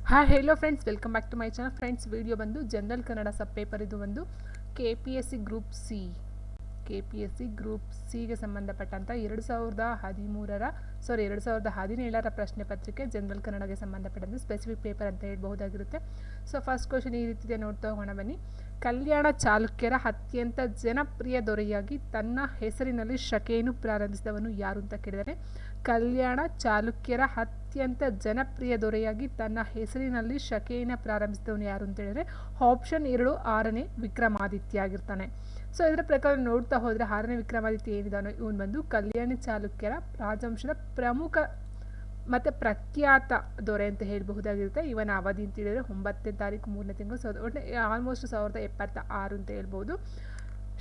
Hi hello friends, welcome back to my channel. Friends, video ಬಂದು general Kannada sub paper. ಇದು ಒಂದು KPSC group ಸಿಗೆ ಸಂಬಂಧಪಟ್ಟಂಥ 2017ರ ಪ್ರಶ್ನೆ ಪತ್ರಿಕೆ ಜನರಲ್ ಕನ್ನಡಗೆ ಸಂಬಂಧಪಟ್ಟಂತೆ ಸ್ಪೆಸಿಫಿಕ್ ಪೇಪರ್ ಅಂತ ಹೇಳ್ಬಹುದಾಗಿರುತ್ತೆ. ಸೊ ಫಸ್ಟ್ ಕ್ವಶನ್ ಈ ರೀತಿದೆ, ನೋಡ್ತಾ ಹೋಗೋಣ ಬನ್ನಿ. ಕಲ್ಯಾಣ ಚಾಲುಕ್ಯರ ಅತ್ಯಂತ ಜನಪ್ರಿಯ ದೊರೆಯಾಗಿ ತನ್ನ ಹೆಸರಿನಲ್ಲಿ ಶಾಖೆಯನ್ನು ಪ್ರಾರಂಭಿಸಿದವನು ಯಾರು ಅಂತ ಕೇಳಿದರೆ, ಕಲ್ಯಾಣ ಚಾಲುಕ್ಯರ ಅತ್ಯಂತ ಜನಪ್ರಿಯ ದೊರೆಯಾಗಿ ತನ್ನ ಹೆಸರಿನಲ್ಲಿ ಶಾಖೆಯನ್ನು ಪ್ರಾರಂಭಿಸಿದವನು ಯಾರು ಅಂತ ಹೇಳಿದ್ರೆ ಆಪ್ಷನ್ 2 6ನೇ ವಿಕ್ರಮಾದಿತ್ಯ ಆಗಿರ್ತಾನೆ. ಸೊ ಇದರ ಪ್ರಕಾರ ನೋಡ್ತಾ ಹೋದರೆ 6ನೇ ವಿಕ್ರಮಾದಿತ್ಯ ಏನಿದಾನೋ ಇವನು ಬಂದು ಕಲ್ಯಾಣ ಚಾಲುಕ್ಯರ ರಾಜವಂಶದ ಪ್ರಮುಖ ಮತ್ತು ಪ್ರಖ್ಯಾತ ದೊರೆ ಅಂತ ಹೇಳಬಹುದಾಗಿರುತ್ತೆ. ಇವನ ಅವಧಿ ಅಂತ ಹೇಳಿದರೆ 9ನೇ ತಾರೀಕು 3ನೇ ತಿಂಗಳು ಆಲ್ಮೋಸ್ಟ್ 1076 ಅಂತ ಹೇಳ್ಬೋದು.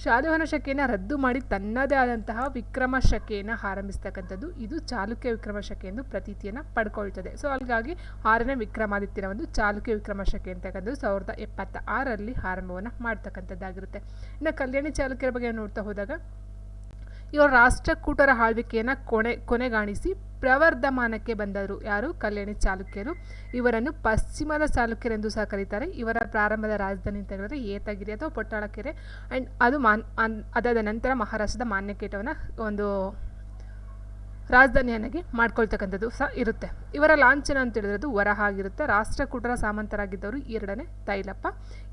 ಶಾಲಿವಾಹನ ಶಕೆಯನ್ನು ರದ್ದು ಮಾಡಿ ತನ್ನದೇ ಆದಂತಹ ವಿಕ್ರಮ ಶಕೆಯನ್ನು ಆರಂಭಿಸ್ತಕ್ಕಂಥದ್ದು ಇದು ಚಾಲುಕ್ಯ ವಿಕ್ರಮ ಶಕೆ ಎಂದು ಪ್ರತೀತಿಯನ್ನು ಪಡ್ಕೊಳ್ತದೆ. ಸೊ ಹಾಗಾಗಿ 6ನೇ ವಿಕ್ರಮಾದಿತ್ಯನ ಒಂದು ಚಾಲುಕ್ಯ ವಿಕ್ರಮ ಶಕೆ ಅಂತಕ್ಕಂಥದ್ದು 1076ರಲ್ಲಿ ಆರಂಭವನ್ನು ಮಾಡ್ತಕ್ಕಂಥದ್ದಾಗಿರುತ್ತೆ. ಇನ್ನು ಕಲ್ಯಾಣಿ ಚಾಲುಕ್ಯರ ಬಗ್ಗೆ ನೋಡ್ತಾ ಹೋದಾಗ ಇವರು ರಾಷ್ಟ್ರಕೂಟರ ಆಳ್ವಿಕೆಯನ್ನು ಕೊನೆಗಾಣಿಸಿ ಪ್ರವರ್ಧಮಾನಕ್ಕೆ ಬಂದರು. ಯಾರು? ಕಲ್ಯಾಣಿ ಚಾಲುಕ್ಯರು. ಇವರನ್ನು ಪಶ್ಚಿಮದ ಚಾಲುಕ್ಯರೆಂದು ಸಹ ಕರೀತಾರೆ. ಇವರ ಪ್ರಾರಂಭದ ರಾಜಧಾನಿ ಅಂತ ಹೇಳಿದ್ರೆ ಏತಗಿರಿ ಅಥವಾ ಪೊಟ್ಟಾಳಕೆರೆ. ಆ್ಯಂಡ್ ಅದು ಅದಾದ ನಂತರ ಮಹಾರಾಷ್ಟ್ರದ ಮಾನ್ಯಕೇಟವನ್ನು ಒಂದು ರಾಜಧಾನಿಯನ್ನಾಗಿ ಮಾಡ್ಕೊಳ್ತಕ್ಕಂಥದ್ದು ಸಹ ಇರುತ್ತೆ. ಇವರ ಲಾಂಛನ ಅಂತ ಹೇಳಿದ್ರೆ ವರಹ ಆಗಿರುತ್ತೆ. ರಾಷ್ಟ್ರಕೂಟರ ಸಾಮಂತರಾಗಿದ್ದವರು 2ನೇ ತೈಲಪ್ಪ.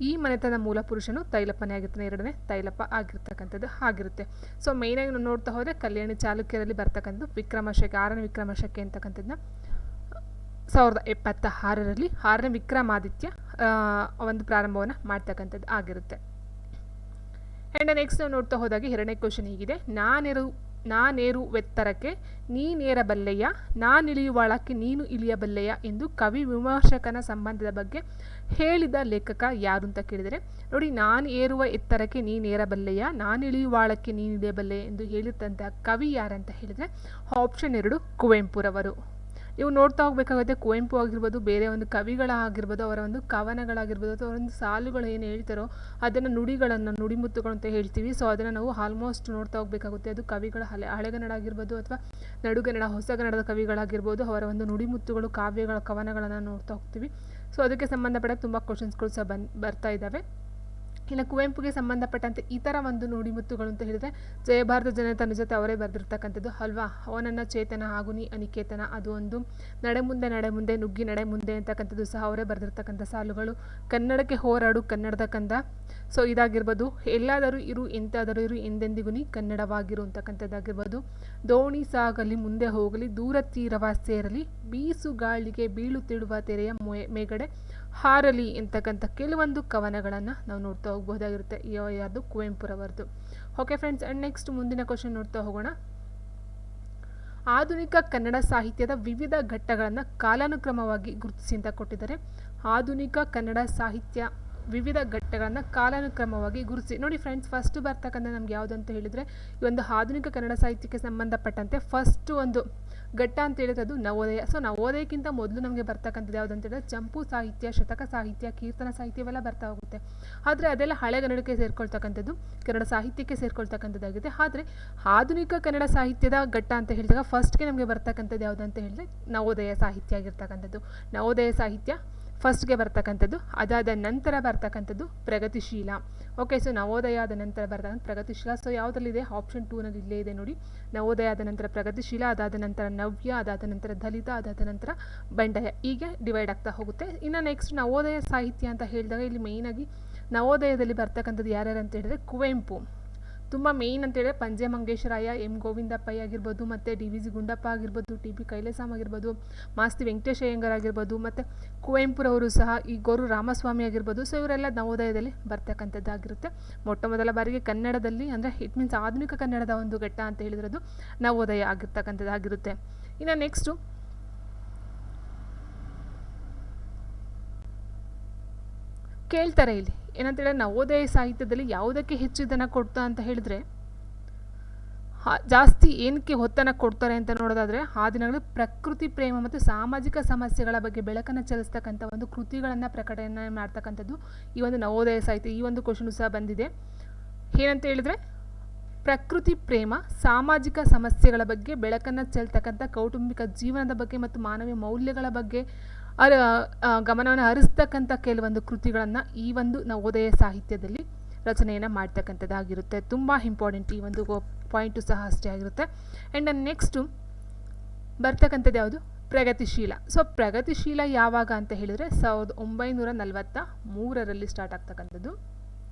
ಈ ಮನೆತನದ ಮೂಲ ಪುರುಷನು ತೈಲಪ್ಪನೇ ಆಗಿರ್ತಾನೆ. 2ನೇ ತೈಲಪ್ಪ ಆಗಿರ್ತಕ್ಕಂಥದ್ದು ಆಗಿರುತ್ತೆ. ಸೊ ಮೇಯ್ನಾಗಿ ನೋಡ್ತಾ ಹೋದರೆ ಕಲ್ಯಾಣಿ ಚಾಲುಕ್ಯರಲ್ಲಿ ಬರ್ತಕ್ಕಂಥದ್ದು ವಿಕ್ರಮಶಕೆ 6ನೇ ವಿಕ್ರಮಶಕೆ ಅಂತಕ್ಕಂಥದ್ದನ್ನ 1076ರಲ್ಲಿ 6ನೇ ವಿಕ್ರಮಾದಿತ್ಯ ಒಂದು ಪ್ರಾರಂಭವನ್ನು ಮಾಡ್ತಕ್ಕಂಥದ್ದು ಆಗಿರುತ್ತೆ. ಆ್ಯಂಡ್ ನೆಕ್ಸ್ಟ್ ನಾವು ನೋಡ್ತಾ ಹೋದಾಗ 2ನೇ ಕ್ವಶನ್ ಹೀಗಿದೆ. ನಾನೇರುವೆತ್ತರಕ್ಕೆ ನೀನೇರಬಲ್ಲೆಯ, ನಾನಿಳಿಯುವಾಳಕ್ಕೆ ನೀನು ಇಳಿಯಬಲ್ಲೆಯ ಎಂದು ಕವಿ ವಿಮರ್ಶಕನ ಸಂಬಂಧದ ಬಗ್ಗೆ ಹೇಳಿದ ಲೇಖಕ ಯಾರು ಅಂತ ಕೇಳಿದರೆ, ನೋಡಿ, ನಾನು ಏರುವ ಎತ್ತರಕ್ಕೆ ನೀನೇರಬಲ್ಲೆಯ, ನಾನಿಳಿಯುವಾಳಕ್ಕೆ ನೀನು ಇಳಿಯಬಲ್ಲೆಯ ಎಂದು ಹೇಳಿದಂತಹ ಕವಿ ಯಾರಂತ ಹೇಳಿದರೆ ಆಪ್ಷನ್ 2 ಕುವೆಂಪುರವರು. ನೀವು ನೋಡ್ತಾ ಹೋಗಬೇಕಾಗುತ್ತೆ, ಕುವೆಂಪು ಆಗಿರ್ಬೋದು, ಬೇರೆ ಒಂದು ಕವಿಗಳಾಗಿರ್ಬೋದು, ಅವರ ಒಂದು ಕವನಗಳಾಗಿರ್ಬೋದು ಅಥವಾ ಅವರ ಒಂದು ಸಾಲುಗಳು ಏನು ಹೇಳ್ತಾರೋ ಅದನ್ನು ನುಡಿಮುತ್ತುಗಳು ಅಂತ ಹೇಳ್ತೀವಿ. ಸೊ ಅದನ್ನು ನಾವು ಆಲ್ಮೋಸ್ಟ್ ನೋಡ್ತಾ ಹೋಗಬೇಕಾಗುತ್ತೆ. ಅದು ಕವಿಗಳ ಹಳೆಗನ್ನಡ ಆಗಿರ್ಬೋದು ಅಥವಾ ನಡುಗನ್ನಡ, ಹೊಸಗನ್ನಡದ ಕವಿಗಳಾಗಿರ್ಬೋದು, ಅವರ ಒಂದು ನುಡಿಮುತ್ತುಗಳು, ಕಾವ್ಯಗಳ ಕವನಗಳನ್ನು ನೋಡ್ತಾ ಹೋಗ್ತೀವಿ. ಸೊ ಅದಕ್ಕೆ ಸಂಬಂಧಪಟ್ಟ ತುಂಬ ಕ್ವಶನ್ಸ್ಗಳು ಸಹ ಬರ್ತಾ ಇದ್ದಾವೆ. ಇನ್ನು ಕುವೆಂಪುಗೆ ಸಂಬಂಧಪಟ್ಟಂತೆ ಇತರ ಒಂದು ನುಡಿಮುತ್ತುಗಳು ಅಂತ ಹೇಳಿದರೆ ಜಯಭಾರತ ಜನತಾ ಜೊತೆ ಅವರೇ ಬರೆದಿರ್ತಕ್ಕಂಥದ್ದು ಅಲ್ವಾ. ಅವನನ್ನ ಚೇತನ ಹಾಗೂ ನೀ ಅನಿಕೇತನ, ಅದು ಒಂದು ನಡೆ ಮುಂದೆ ನುಗ್ಗಿ ನಡೆ ಮುಂದೆ ಅಂತಕ್ಕಂಥದ್ದು ಸಹ ಅವರೇ ಬರೆದಿರ್ತಕ್ಕಂಥ ಸಾಲುಗಳು. ಕನ್ನಡಕ್ಕೆ ಹೋರಾಡು ಕನ್ನಡದ ಕಂದ, ಸೊ ಇದಾಗಿರ್ಬೋದು. ಎಲ್ಲಾದರೂ ಇರು ಎಂತಾದರೂ ಇರು ಎಂದೆಂದಿಗೂ ನೀ ಕನ್ನಡವಾಗಿರು ಅಂತಕ್ಕಂಥದ್ದಾಗಿರ್ಬೋದು. ದೋಣಿ ಸಾಗಲಿ ಮುಂದೆ ಹೋಗಲಿ ದೂರ ತೀರವ ಸೇರಲಿ, ಬೀಸು ಗಾಳಿಗೆ ಬೀಳುತ್ತಿಡುವ ತೆರೆಯ ಮೇಗಡೆ ಹಾರಲಿ ಅಂತಕ್ಕಂಥ ಕೆಲವೊಂದು ಕವನಗಳನ್ನು ನಾವು ನೋಡ್ತಾ ಹೋಗಬಹುದಾಗಿರುತ್ತೆ. ಯಾವುದು? ಕುವೆಂಪುರವರದು. ಓಕೆ ಫ್ರೆಂಡ್ಸ್, ಆ್ಯಂಡ್ ನೆಕ್ಸ್ಟ್ ಮುಂದಿನ ಕ್ವಶನ್ ನೋಡ್ತಾ ಹೋಗೋಣ. ಆಧುನಿಕ ಕನ್ನಡ ಸಾಹಿತ್ಯದ ವಿವಿಧ ಘಟ್ಟಗಳನ್ನು ಕಾಲಾನುಕ್ರಮವಾಗಿ ಗುರುತಿಸಿ ಅಂತ ಕೊಟ್ಟಿದ್ದಾರೆ. ಆಧುನಿಕ ಕನ್ನಡ ಸಾಹಿತ್ಯ ವಿವಿಧ ಘಟ್ಟಗಳನ್ನು ಕಾಲಾನುಕ್ರಮವಾಗಿ ಗುರುತಿಸಿ. ನೋಡಿ ಫ್ರೆಂಡ್ಸ್, ಫಸ್ಟ್ ಬರ್ತಕ್ಕಂಥ ನಮ್ಗೆ ಯಾವುದು ಅಂತ ಹೇಳಿದರೆ ಈ ಒಂದು ಆಧುನಿಕ ಕನ್ನಡ ಸಾಹಿತ್ಯಕ್ಕೆ ಸಂಬಂಧಪಟ್ಟಂತೆ ಫಸ್ಟ್ ಒಂದು ಘಟ್ಟ ಅಂತ ಹೇಳಿದ್ರೆ ಅದು ನವೋದಯ. ಸೊ ನವೋದಯಕ್ಕಿಂತ ಮೊದಲು ನಮಗೆ ಬರ್ತಕ್ಕಂಥದ್ದು ಯಾವುದು ಅಂತ ಹೇಳಿದ್ರೆ ಚಂಪು ಸಾಹಿತ್ಯ, ಶತಕ ಸಾಹಿತ್ಯ, ಕೀರ್ತನ ಸಾಹಿತ್ಯವೆಲ್ಲ ಬರ್ತಾ ಹೋಗುತ್ತೆ. ಆದರೆ ಅದೆಲ್ಲ ಹಳೆಗನ್ನಡಕ್ಕೆ ಸೇರ್ಕೊಳ್ತಕ್ಕಂಥದ್ದು, ಕನ್ನಡ ಸಾಹಿತ್ಯಕ್ಕೆ ಸೇರ್ಕೊಳ್ತಕ್ಕಂಥದ್ದಾಗಿದೆ. ಆದರೆ ಆಧುನಿಕ ಕನ್ನಡ ಸಾಹಿತ್ಯದ ಘಟ್ಟ ಅಂತ ಹೇಳಿದಾಗ ಫಸ್ಟ್ಗೆ ನಮಗೆ ಬರ್ತಕ್ಕಂಥದ್ದು ಯಾವುದು ಅಂತ ಹೇಳಿದ್ರೆ ನವೋದಯ ಸಾಹಿತ್ಯ ಆಗಿರ್ತಕ್ಕಂಥದ್ದು. ನವೋದಯ ಸಾಹಿತ್ಯ ಫಸ್ಟ್ಗೆ ಬರ್ತಕ್ಕಂಥದ್ದು. ಅದಾದ ನಂತರ ಬರ್ತಕ್ಕಂಥದ್ದು ಪ್ರಗತಿಶೀಲ. ಓಕೆ, ಸೊ ನವೋದಯ ಆದ ನಂತರ ಬರ್ತಕ್ಕಂಥ ಪ್ರಗತಿಶೀಲ. ಸೊ ಯಾವುದರಲ್ಲಿದೆ? ಆಪ್ಷನ್ 2ನಲ್ಲಿ ಇಲ್ಲೇ ಇದೆ ನೋಡಿ. ನವೋದಯ ಆದ ನಂತರ ಪ್ರಗತಿಶೀಲ, ಅದಾದ ನಂತರ ನವ್ಯ, ಅದಾದ ನಂತರ ದಲಿತ, ಅದಾದ ನಂತರ ಬಂಡಾಯ, ಹೀಗೆ ಡಿವೈಡ್ ಆಗ್ತಾ ಹೋಗುತ್ತೆ. ಇನ್ನು ನೆಕ್ಸ್ಟ್ ನವೋದಯ ಸಾಹಿತ್ಯ ಅಂತ ಹೇಳಿದಾಗ ಇಲ್ಲಿ ಮೇಯ್ನಾಗಿ ನವೋದಯದಲ್ಲಿ ಬರ್ತಕ್ಕಂಥದ್ದು ಯಾರ್ಯಾರು ಅಂತ ಹೇಳಿದ್ರೆ ಕುವೆಂಪು ತುಂಬ ಮೇಯ್ನ್ ಅಂತ ಹೇಳಿದ್ರೆ ಪಂಜೆ ಮಂಗೇಶರಾಯ, ಎಂ ಗೋವಿಂದಪ್ಪಯ್ಯ ಆಗಿರ್ಬೋದು, ಮತ್ತು DVG ಗುಂಡಪ್ಪ ಆಗಿರ್ಬೋದು, TP ಕೈಲೇಸಾಮ್ ಆಗಿರ್ಬೋದು, ಮಾಸ್ತಿ ವೆಂಕಟೇಶ ಅಯ್ಯಂಗಾರ್ ಆಗಿರ್ಬೋದು, ಮತ್ತು ಕುವೆಂಪುರವರು ಸಹ, ಈ ಗೋರು ರಾಮಸ್ವಾಮಿ ಆಗಿರ್ಬೋದು. ಸೊ ಇವರೆಲ್ಲ ನವೋದಯದಲ್ಲಿ ಬರ್ತಕ್ಕಂಥದ್ದಾಗಿರುತ್ತೆ. ಮೊಟ್ಟ ಮೊದಲ ಬಾರಿಗೆ ಕನ್ನಡದಲ್ಲಿ ಅಂದರೆ ಇಟ್ ಮೀನ್ಸ್ ಆಧುನಿಕ ಕನ್ನಡದ ಒಂದು ಘಟ್ಟ ಅಂತ ಹೇಳಿದ್ರದು ನವೋದಯ ಆಗಿರ್ತಕ್ಕಂಥದ್ದಾಗಿರುತ್ತೆ. ಇನ್ನು ನೆಕ್ಸ್ಟು ಕೇಳ್ತಾರೆ ಇಲ್ಲಿ ಏನಂತೇಳಿದ್ರೆ ನವೋದಯ ಸಾಹಿತ್ಯದಲ್ಲಿ ಯಾವುದಕ್ಕೆ ಹೆಚ್ಚು ಇದನ್ನು ಕೊಡ್ತಾ ಅಂತ ಹೇಳಿದ್ರೆ ಜಾಸ್ತಿ ಏನಕ್ಕೆ ಹೊತ್ತನ್ನು ಕೊಡ್ತಾರೆ ಅಂತ ನೋಡೋದಾದರೆ ಆ ದಿನಗಳಲ್ಲಿ ಪ್ರಕೃತಿ ಪ್ರೇಮ ಮತ್ತು ಸಾಮಾಜಿಕ ಸಮಸ್ಯೆಗಳ ಬಗ್ಗೆ ಬೆಳಕನ್ನು ಚೆಲ್ಲಿಸ್ತಕ್ಕಂಥ ಒಂದು ಕೃತಿಗಳನ್ನು ಪ್ರಕಟಣೆ ಮಾಡ್ತಕ್ಕಂಥದ್ದು ಈ ಒಂದು ನವೋದಯ ಸಾಹಿತ್ಯ. ಈ ಒಂದು ಕ್ವಶನು ಸಹ ಬಂದಿದೆ. ಏನಂತ ಹೇಳಿದ್ರೆ ಪ್ರಕೃತಿ ಪ್ರೇಮ, ಸಾಮಾಜಿಕ ಸಮಸ್ಯೆಗಳ ಬಗ್ಗೆ ಬೆಳಕನ್ನು ಚೆಲ್ತಕ್ಕಂಥ ಕೌಟುಂಬಿಕ ಜೀವನದ ಬಗ್ಗೆ ಮತ್ತು ಮಾನವೀಯ ಮೌಲ್ಯಗಳ ಬಗ್ಗೆ ಗಮನವನ್ನು ಹರಿಸ್ತಕ್ಕಂಥ ಕೆಲವೊಂದು ಕೃತಿಗಳನ್ನು ಈ ಒಂದು ನವೋದಯ ಸಾಹಿತ್ಯದಲ್ಲಿ ರಚನೆಯನ್ನು ಮಾಡ್ತಕ್ಕಂಥದ್ದಾಗಿರುತ್ತೆ. ತುಂಬ ಇಂಪಾರ್ಟೆಂಟ್ ಈ ಒಂದು ಪಾಯಿಂಟು ಸಹ ಅಷ್ಟೇ ಆಗಿರುತ್ತೆ. ಆ್ಯಂಡ್ ನೆಕ್ಸ್ಟು ಬರ್ತಕ್ಕಂಥದ್ದು ಯಾವುದು? ಪ್ರಗತಿಶೀಲ. ಸೊ ಪ್ರಗತಿಶೀಲ ಯಾವಾಗ ಅಂತ ಹೇಳಿದರೆ 1943ರಲ್ಲಿ ಸ್ಟಾರ್ಟ್ ಆಗ್ತಕ್ಕಂಥದ್ದು.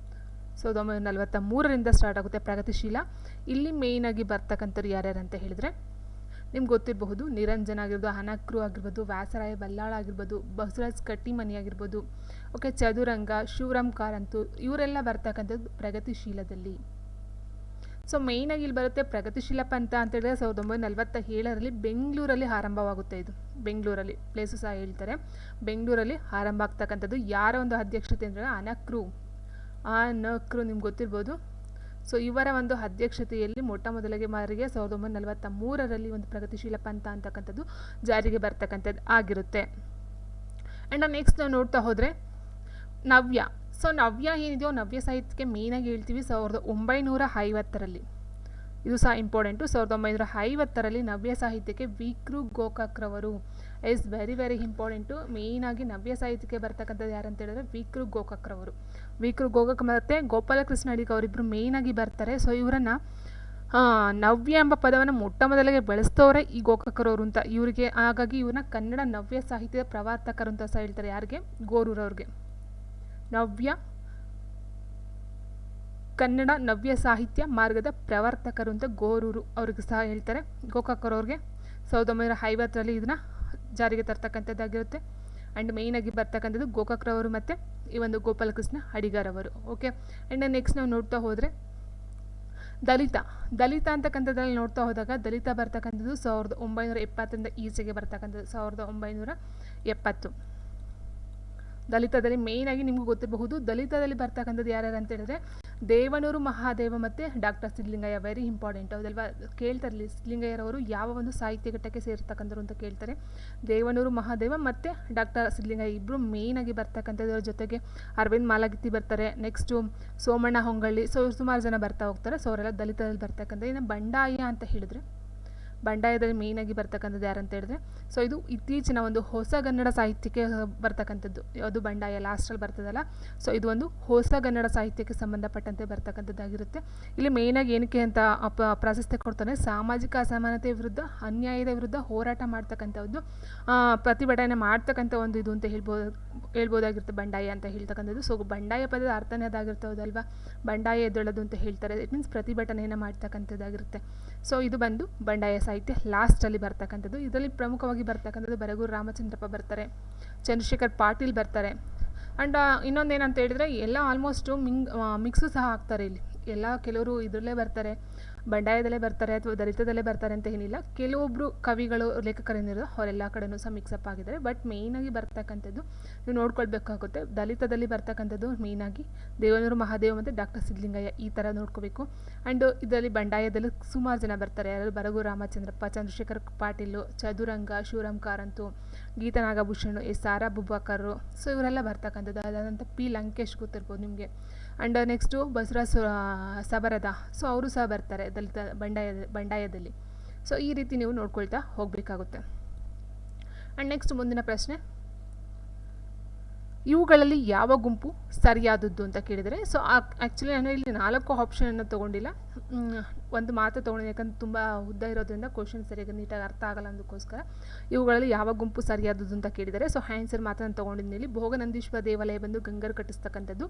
1943ರಿಂದ ಸ್ಟಾರ್ಟ್ ಆಗುತ್ತೆ ಪ್ರಗತಿಶೀಲ. ಇಲ್ಲಿ ಮೇಯ್ನಾಗಿ ಬರ್ತಕ್ಕಂಥವ್ರು ಯಾರ್ಯಾರು ಅಂತ ಹೇಳಿದರೆ ನಿಮ್ಗೆ ಗೊತ್ತಿರಬಹುದು, ನಿರಂಜನ್ ಆಗಿರ್ಬೋದು, ಅನಕ್ರು ಆಗಿರ್ಬೋದು, ವ್ಯಾಸರಾಯ ಬಲ್ಲಾಳ ಆಗಿರ್ಬೋದು, ಬಸವರಾಜ್ ಕಟ್ಟಿಮನಿ ಆಗಿರ್ಬೋದು, ಓಕೆ, ಚದುರಂಗ, ಶಿವರಾಮ್ ಕಾರಂತು, ಇವರೆಲ್ಲ ಬರ್ತಕ್ಕಂಥದ್ದು ಪ್ರಗತಿಶೀಲದಲ್ಲಿ. ಸೊ ಮೇಯ್ನಾಗಿ ಇಲ್ಲಿ ಬರುತ್ತೆ ಪ್ರಗತಿಶೀಲ ಪಂಥ ಅಂತ ಹೇಳಿದ್ರೆ 1947ರಲ್ಲಿ ಬೆಂಗಳೂರಲ್ಲಿ ಆರಂಭವಾಗುತ್ತೆ. ಇದು ಬೆಂಗಳೂರಲ್ಲಿ ಪ್ಲೇಸು ಸಹ ಹೇಳ್ತಾರೆ. ಬೆಂಗಳೂರಲ್ಲಿ ಆರಂಭ ಆಗ್ತಕ್ಕಂಥದ್ದು. ಯಾರ ಒಂದು ಅಧ್ಯಕ್ಷತೆ ಅಂದರೆ ಅನಕ್ರು ನಿಮ್ಗೆ ಗೊತ್ತಿರ್ಬೋದು. ಸೊ ಇವರ ಒಂದು ಅಧ್ಯಕ್ಷತೆಯಲ್ಲಿ ಮೊಟ್ಟ ಮೊದಲಿಗೆ ಬಾರಿಗೆ 1943ರಲ್ಲಿ ಒಂದು ಪ್ರಗತಿಶೀಲ ಪಂಥ ಅಂತಕ್ಕಂಥದ್ದು ಜಾರಿಗೆ ಬರ್ತಕ್ಕಂಥದ್ದು ಆಗಿರುತ್ತೆ. ಆ್ಯಂಡ್ ನೆಕ್ಸ್ಟ್ ನಾವು ನೋಡ್ತಾ ಹೋದರೆ ನವ್ಯ. ಸೊ ನವ್ಯ ಏನಿದೆಯೋ ನವ್ಯ ಸಾಹಿತ್ಯಕ್ಕೆ ಮೇಯ್ನಾಗಿ ಹೇಳ್ತೀವಿ 1950ರಲ್ಲಿ. ಇದು ಸಹ ಇಂಪಾರ್ಟೆಂಟು. 1950ರಲ್ಲಿ ನವ್ಯ ಸಾಹಿತ್ಯಕ್ಕೆ ವಿ.ಕೃ. ಗೋಕಾಕ್ರವರು ಇಸ್ ವೆರಿ ವೆರಿ ಇಂಪಾರ್ಟೆಂಟು. ಮೇಯ್ನಾಗಿ ನವ್ಯ ಸಾಹಿತ್ಯಕ್ಕೆ ಬರ್ತಕ್ಕಂಥದ್ದು ಯಾರಂತ ಹೇಳಿದ್ರೆ ವಿ.ಕೃ. ಗೋಕಾಕ್ರವರು. ವಿ.ಕೃ. ಗೋಕಾಕ್ ಮತ್ತು ಗೋಪಾಲಕೃಷ್ಣ ಅಡಿಗ ಅವರಿಬ್ಬರು ಮೇಯ್ನಾಗಿ ಬರ್ತಾರೆ. ಸೊ ಇವರನ್ನು ನವ್ಯ ಎಂಬ ಪದವನ್ನು ಮೊಟ್ಟ ಮೊದಲಿಗೆ ಬಳಸ್ತವರೇ ಈ ಗೋಕಾಕ್ರವರು ಅಂತ ಇವರಿಗೆ. ಹಾಗಾಗಿ ಇವ್ರನ್ನ ಕನ್ನಡ ನವ್ಯ ಸಾಹಿತ್ಯದ ಪ್ರವರ್ತಕರು ಅಂತ ಸಹ ಹೇಳ್ತಾರೆ. ಯಾರಿಗೆ? ಗೋರೂರವ್ರಿಗೆ. ನವ್ಯ ಕನ್ನಡ ನವ್ಯ ಸಾಹಿತ್ಯ ಮಾರ್ಗದ ಪ್ರವರ್ತಕರು ಅಂತ ಗೋರೂರು ಅವ್ರಿಗೆ ಸಹ ಹೇಳ್ತಾರೆ. ಗೋಕಾಕ್ರವ್ರಿಗೆ 1950ರಲ್ಲಿ ಇದನ್ನ ಜಾರಿಗೆ ತರ್ತಕ್ಕಂಥದ್ದಾಗಿರುತ್ತೆ. ಆ್ಯಂಡ್ ಮೇಯ್ನಾಗಿ ಬರ್ತಕ್ಕಂಥದ್ದು ಗೋಕಾಕ್ರವರು ಮತ್ತು ಈ ಒಂದು ಗೋಪಾಲಕೃಷ್ಣ ಅಡಿಗಾರವರು. ಓಕೆ. ಆ್ಯಂಡ್ ನೆಕ್ಸ್ಟ್ ನಾವು ನೋಡ್ತಾ ಹೋದರೆ ದಲಿತ ಅಂತಕ್ಕಂಥದ್ರಲ್ಲಿ ನೋಡ್ತಾ ಹೋದಾಗ ದಲಿತ ಬರ್ತಕ್ಕಂಥದ್ದು 1970ರಿಂದ ಈಚೆಗೆ ಬರ್ತಕ್ಕಂಥದ್ದು 1970. ದಲಿತದಲ್ಲಿ ಮೇಯ್ನಾಗಿ ನಿಮ್ಗೆ ಗೊತ್ತಿರಬಹುದು. ದಲಿತದಲ್ಲಿ ಬರ್ತಕ್ಕಂಥದ್ದು ಯಾರ್ಯಾರು ಅಂತ ಹೇಳಿದ್ರೆ ದೇವನೂರು ಮಹಾದೇವ ಮತ್ತು ಡಾಕ್ಟರ್ ಸಿದ್ಧಲಿಂಗಯ್ಯ. ವೆರಿ ಇಂಪಾರ್ಟೆಂಟ್ ಹೌದಲ್ವಾ? ಕೇಳ್ತಾರಲ್ಲಿ ಸಿದ್ಧಲಿಂಗಯ್ಯರವರು ಯಾವ ಒಂದು ಸಾಹಿತ್ಯ ಘಟ್ಟಕ್ಕೆ ಸೇರ್ತಕ್ಕಂಥವ್ರು ಅಂತ ಕೇಳ್ತಾರೆ. ದೇವನೂರು ಮಹಾದೇವ ಮತ್ತು ಡಾಕ್ಟರ್ ಸಿದ್ಧಲಿಂಗಯ್ಯ ಇಬ್ಬರು ಮೇಯ್ನಾಗಿ ಬರ್ತಕ್ಕಂಥದ್ರ ಜೊತೆಗೆ ಅರವಿಂದ್ ಮಾಲಗಿತ್ತಿ ಬರ್ತಾರೆ. ನೆಕ್ಸ್ಟು ಸೋಮಣ್ಣ ಹೊಂಗಳ್ಳಿ. ಸೊ ಸುಮಾರು ಜನ ಬರ್ತಾ ಹೋಗ್ತಾರೆ. ಸೊ ಅವರೆಲ್ಲ ದಲಿತದಲ್ಲಿ ಬರ್ತಕ್ಕಂಥ. ಇನ್ನು ಬಂಡಾಯ ಅಂತ ಹೇಳಿದ್ರೆ ಬಂಡಾಯದಲ್ಲಿ ಮೇಯ್ನಾಗಿ ಬರ್ತಕ್ಕಂಥದ್ದು ಯಾರಂತ ಹೇಳಿದ್ರೆ ಸೊ ಇದು ಇತ್ತೀಚಿನ ಒಂದು ಹೊಸಗನ್ನಡ ಸಾಹಿತ್ಯಕ್ಕೆ ಬರ್ತಕ್ಕಂಥದ್ದು. ಅದು ಬಂಡಾಯ ಲಾಸ್ಟಲ್ಲಿ ಬರ್ತದಲ್ಲ. ಸೊ ಇದು ಒಂದು ಹೊಸಗನ್ನಡ ಸಾಹಿತ್ಯಕ್ಕೆ ಸಂಬಂಧಪಟ್ಟಂತೆ ಬರ್ತಕ್ಕಂಥದ್ದಾಗಿರುತ್ತೆ. ಇಲ್ಲಿ ಮೇಯ್ನಾಗಿ ಏನಕ್ಕೆ ಅಂತ ಪ್ರಾಶಸ್ತ್ಯ ಕೊಡ್ತಾನೆ, ಸಾಮಾಜಿಕ ಅಸಮಾನತೆ ವಿರುದ್ಧ, ಅನ್ಯಾಯದ ವಿರುದ್ಧ ಹೋರಾಟ ಮಾಡ್ತಕ್ಕಂಥದ್ದು, ಪ್ರತಿಭಟನೆ ಮಾಡ್ತಕ್ಕಂಥ ಒಂದು ಇದು ಅಂತ ಹೇಳ್ಬೋದಾಗಿರುತ್ತೆ ಬಂಡಾಯ ಅಂತ ಹೇಳ್ತಕ್ಕಂಥದ್ದು. ಸೊ ಬಂಡಾಯ ಪದದ ಅರ್ಥನೇ ಅದಾಗಿರ್ತದಲ್ವಾ? ಬಂಡಾಯ ಎದ್ದೇಳೋದು ಅಂತ ಹೇಳ್ತಾರೆ. ಇಟ್ ಮೀನ್ಸ್ ಪ್ರತಿಭಟನೆಯನ್ನು ಮಾಡ್ತಕ್ಕಂಥದ್ದಾಗಿರುತ್ತೆ. ಸೊ ಇದು ಬಂದು ಬಂಡಾಯ ಸಾಹಿತ್ಯ ಲಾಸ್ಟಲ್ಲಿ ಬರ್ತಕ್ಕಂಥದ್ದು. ಇದರಲ್ಲಿ ಪ್ರಮುಖವಾಗಿ ಬರ್ತಕ್ಕಂಥದ್ದು ಬರಗೂರು ರಾಮಚಂದ್ರಪ್ಪ ಬರ್ತಾರೆ, ಚಂದ್ರಶೇಖರ್ ಪಾಟೀಲ್ ಬರ್ತಾರೆ. ಆ್ಯಂಡ್ ಇನ್ನೊಂದೇನಂತ ಹೇಳಿದ್ರೆ ಎಲ್ಲ ಆಲ್ಮೋಸ್ಟು ಮಿಕ್ಸು ಸಹ ಆಗ್ತಾರೆ ಇಲ್ಲಿ. ಎಲ್ಲ ಕೆಲವರು ಇದರಲ್ಲೇ ಬರ್ತಾರೆ, ಬಂಡಾಯದಲ್ಲೇ ಬರ್ತಾರೆ ಅಥವಾ ದಲಿತದಲ್ಲೇ ಬರ್ತಾರೆ ಅಂತ ಏನಿಲ್ಲ. ಕೆಲವೊಬ್ಬರು ಕವಿಗಳು ಲೇಖಕರೇನಿರೋ ಅವರೆಲ್ಲ ಕಡೆಯೂ ಸಹ ಮಿಕ್ಸಪ್ ಆಗಿದ್ದಾರೆ. ಬಟ್ ಮೇಯ್ನಾಗಿ ಬರ್ತಕ್ಕಂಥದ್ದು ನೀವು ನೋಡ್ಕೊಳ್ಬೇಕಾಗುತ್ತೆ. ದಲಿತದಲ್ಲಿ ಬರ್ತಕ್ಕಂಥದ್ದು ಮೇಯ್ನಾಗಿ ದೇವನೂರು ಮಹಾದೇವ ಮತ್ತು ಡಾಕ್ಟರ್ ಸಿದ್ಧಲಿಂಗಯ್ಯ ಈ ಥರ ನೋಡ್ಕೋಬೇಕು. ಆ್ಯಂಡ್ ಇದರಲ್ಲಿ ಬಂಡಾಯದಲ್ಲಿ ಸುಮಾರು ಜನ ಬರ್ತಾರೆ. ಯಾರು? ಬರಗೂರು ರಾಮಚಂದ್ರಪ್ಪ, ಚಂದ್ರಶೇಖರ್ ಪಾಟೀಲು, ಚದುರಂಗ, ಶಿವರಾಮ್ ಕಾರಂತು, ಗೀತಾ ನಾಗಭೂಷಣ್, ಆರ್ ಅಬೂಬಕರ್. ಸೊ ಇವರೆಲ್ಲ ಬರ್ತಕ್ಕಂಥದ್ದು. ಅದಾದಂಥ ಪಿ ಲಂಕೇಶ್ ಗೊತ್ತಿರ್ಬೋದು ನಿಮಗೆ. And next Basavaraj Sabarad. So ಅವರು ಸಹ ಬರ್ತಾರೆ ದಲಿತ ಬಂಡಾಯದಲ್ಲಿ. ಸೊ ಈ ರೀತಿ ನೀವು ನೋಡ್ಕೊಳ್ತಾ ಹೋಗಬೇಕಾಗುತ್ತೆ. ಆ್ಯಂಡ್ ನೆಕ್ಸ್ಟ್ ಮುಂದಿನ ಪ್ರಶ್ನೆ, ಇವುಗಳಲ್ಲಿ ಯಾವ ಗುಂಪು ಸರಿಯಾದದ್ದು ಅಂತ ಕೇಳಿದರೆ ಸೊ ಆ್ಯಕ್ಚುಲಿ ನಾನು ಇಲ್ಲಿ 4 ಆಪ್ಷನನ್ನು ತೊಗೊಂಡಿಲ್ಲ. ಒಂದು ಮಾತು ತೊಗೊಂಡಿದ್ದೆ, ಯಾಕಂದ್ರೆ ತುಂಬ ಉದ್ದ ಇರೋದ್ರಿಂದ ಕ್ವಶನ್ ಸರಿಯಾಗಿ ನೀಟಾಗಿ ಅರ್ಥ ಆಗಲ್ಲ ಅಂದಕ್ಕೋಸ್ಕರ. ಇವುಗಳಲ್ಲಿ ಯಾವ ಗುಂಪು ಸರಿಯಾದದ್ದು ಅಂತ ಕೇಳಿದರೆ ಸೊ ಆನ್ಸರ್ ಮಾತನ್ನು ತೊಗೊಂಡಿದ್ದೀನಿ. ಭೋಗನಂದೀಶ್ವರ ದೇವಾಲಯ ಬಂದು ಗಂಗರು ಕಟ್ಟಿಸ್ತಕ್ಕಂಥದ್ದು,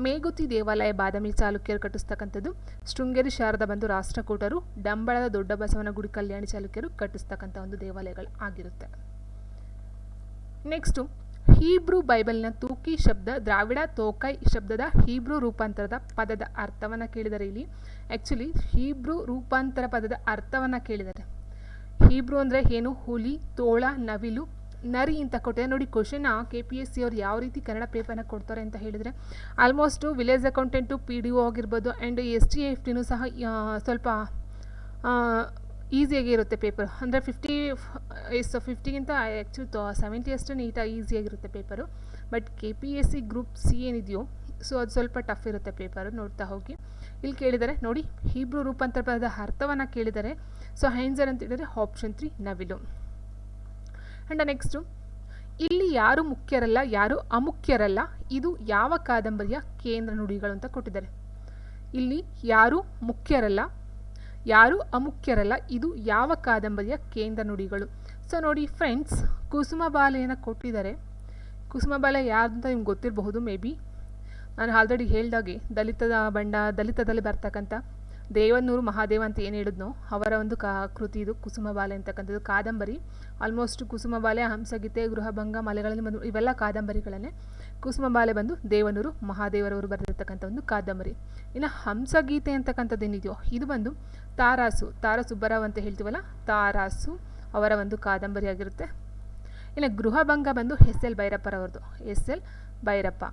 ಮೇಗುತಿ ದೇವಾಲಯ ಬಾದಾಮಿ ಚಾಲುಕ್ಯರು ಕಟ್ಟಿಸ್ತಕ್ಕಂಥದ್ದು, ಶೃಂಗೇರಿ ಶಾರದಾ ಬಂದು ರಾಷ್ಟ್ರಕೂಟರು, ಡಂಬಳದ ದೊಡ್ಡ ಬಸವನ ಗುಡಿ ಕಲ್ಯಾಣಿ ಚಾಲುಕ್ಯರು ಕಟ್ಟಿಸ್ತಕ್ಕಂಥ ಒಂದು ದೇವಾಲಯಗಳು ಆಗಿರುತ್ತೆ. ನೆಕ್ಸ್ಟು ಹೀಬ್ರೂ ಬೈಬಲ್ನ ತೂಕಿ ಶಬ್ದ ದ್ರಾವಿಡ ತೋಕೈ ಶಬ್ದದ ಹೀಬ್ರೂ ರೂಪಾಂತರದ ಪದದ ಅರ್ಥವನ್ನು ಕೇಳಿದರೆ ಇಲ್ಲಿ ಆ್ಯಕ್ಚುಲಿ ಹೀಬ್ರೂ ರೂಪಾಂತರ ಪದದ ಅರ್ಥವನ್ನು ಕೇಳಿದ್ದಾರೆ. ಹೀಬ್ರೂ ಅಂದರೆ ಏನು? ಹುಲಿ, ತೋಳ, ನವಿಲು, ನರಿ ಅಂತ ಕೊಟ್ಟಿದೆ ನೋಡಿ. ಕ್ವಶನ್ KPSC ಅವ್ರು ಯಾವ ರೀತಿ ಕನ್ನಡ ಪೇಪರ್ನ ಕೊಡ್ತಾರೆ ಅಂತ ಹೇಳಿದರೆ ಆಲ್ಮೋಸ್ಟು ವಿಲೇಜ್ ಅಕೌಂಟೆಂಟು, PDO ಆಗಿರ್ಬೋದು ಆ್ಯಂಡ್ ST/FTನೂ ಸಹ ಸ್ವಲ್ಪ ಈಸಿಯಾಗಿ ಇರುತ್ತೆ ಪೇಪರ್. ಅಂದರೆ 50ಗಿಂತ ಆ್ಯಕ್ಚುಲಿ 70 ಅಷ್ಟು ನೀಟಾಗಿ ಈಸಿಯಾಗಿರುತ್ತೆ paper. But KPSC group C ಏನಿದೆಯೋ ಸೊ ಅದು ಸ್ವಲ್ಪ ಟಫ್ ಇರುತ್ತೆ ಪೇಪರು, ನೋಡ್ತಾ ಹೋಗಿ. ಇಲ್ಲಿ ಕೇಳಿದರೆ ನೋಡಿ, ಹೀಬ್ರೂ ರೂಪಾಂತರ ಪದದ ಅರ್ಥವನ್ನು ಕೇಳಿದರೆ ಸೊ ಆನ್ಸರ್ ಅಂತ ಹೇಳಿದರೆ ಆಪ್ಷನ್ 3 ನವಿಲು. ಆ್ಯಂಡ್ ನೆಕ್ಸ್ಟು ಇಲ್ಲಿ ಯಾರು ಮುಖ್ಯರಲ್ಲ, ಯಾರು ಅಮುಖ್ಯರಲ್ಲ, ಇದು ಯಾವ ಕಾದಂಬರಿಯ ಕೇಂದ್ರ ನುಡಿಗಳು ಅಂತ ಕೊಟ್ಟಿದ್ದಾರೆ. ಇಲ್ಲಿ ಯಾರು ಮುಖ್ಯರಲ್ಲ, ಯಾರು ಅಮುಖ್ಯರಲ್ಲ, ಇದು ಯಾವ ಕಾದಂಬರಿಯ ಕೇಂದ್ರ ನುಡಿಗಳು. ಸೊ ನೋಡಿ ಫ್ರೆಂಡ್ಸ್, ಕುಸುಮಬಾಲೆಯನ್ನು ಕೊಟ್ಟಿದ್ದಾರೆ. ಕುಸುಮಬಾಲೆ ಯಾರು ಅಂತ ನಿಮ್ಗೆ ಗೊತ್ತಿರಬಹುದು ಮೇ ಬಿ. ನಾನು ಆಲ್ರೆಡಿ ಹೇಳ್ದಾಗೆ ದಲಿತದಲ್ಲಿ ಬರ್ತಕ್ಕಂಥ ದೇವನೂರು ಮಹಾದೇವ ಅಂತ ಏನು ಹೇಳಿದ್ನೋ ಅವರ ಒಂದು ಕೃತಿ ಇದು ಕುಸುಮಬಾಲೆ ಅಂತಕ್ಕಂಥದ್ದು ಕಾದಂಬರಿ. ಆಲ್ಮೋಸ್ಟ್ ಕುಸುಮಬಾಲೆ, ಹಂಸಗೀತೆ, ಗೃಹಭಂಗ, ಮಲೆಗಳಲ್ಲಿ ಇವೆಲ್ಲ ಕಾದಂಬರಿಗಳನ್ನೇ. ಕುಸುಮಬಾಲೆ ಬಂದು ದೇವನೂರು ಮಹಾದೇವರವರು ಬರೆದಿರ್ತಕ್ಕಂಥ ಒಂದು ಕಾದಂಬರಿ. ಇನ್ನು ಹಂಸಗೀತೆ ಅಂತಕ್ಕಂಥದ್ದು ಏನಿದೆಯೋ ಇದು ಬಂದು ತಾರಾಸುಬ್ಬರಾವ್ ಅಂತ ಹೇಳ್ತೀವಲ್ಲ, ತಾರಾಸು ಅವರ ಒಂದು ಕಾದಂಬರಿ ಆಗಿರುತ್ತೆ. ಇನ್ನು ಗೃಹಭಂಗ ಬಂದು ಎಸ್ ಎಲ್ ಭೈರಪ್ಪರವ್ರದ್ದು, S L Bhyrappa.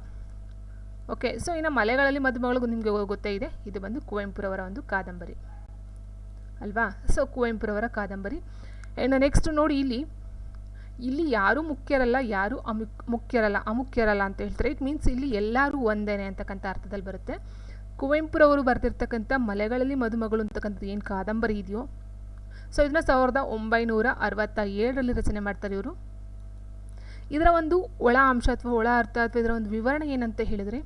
Okay, so ಇನ್ನು ಮಲೆಗಳಲ್ಲಿ ಮದುಮಗಳು ನಿಮಗೆ ಗೊತ್ತೇ ಇದೆ, ಇದು ಬಂದು ಕುವೆಂಪುರವರ ಒಂದು ಕಾದಂಬರಿ ಅಲ್ವಾ. ಸೊ ಕುವೆಂಪುರವರ ಕಾದಂಬರಿ. ಇನ್ನು ನೆಕ್ಸ್ಟ್ ನೋಡಿ, ಇಲ್ಲಿ ಯಾರೂ ಮುಖ್ಯರಲ್ಲ, ಯಾರೂ ಅಮುಖ್ಯರಲ್ಲ ಅಂತ ಹೇಳ್ತಾರೆ. ಇಟ್ ಮೀನ್ಸ್ ಇಲ್ಲಿ ಎಲ್ಲರೂ ಒಂದೇನೆ ಅಂತಕ್ಕಂಥ ಅರ್ಥದಲ್ಲಿ ಬರುತ್ತೆ. ಕುವೆಂಪುರವರು ಬರೆದಿರ್ತಕ್ಕಂಥ ಮಲೆಗಳಲ್ಲಿ ಮದುಮಗಳು ಅಂತಕ್ಕಂಥದ್ದು ಏನು ಕಾದಂಬರಿ ಇದೆಯೋ, ಸೊ ಇದನ್ನ 1967ರಲ್ಲಿ ರಚನೆ ಮಾಡ್ತಾರೆ ಇವರು. ಇದರ ಒಂದು ಒಳ ಅಂಶ ಅಥವಾ ಒಳ ಅರ್ಥ ಅಥವಾ ಇದರ ಒಂದು ವಿವರಣೆ ಏನಂತ ಹೇಳಿದರೆ,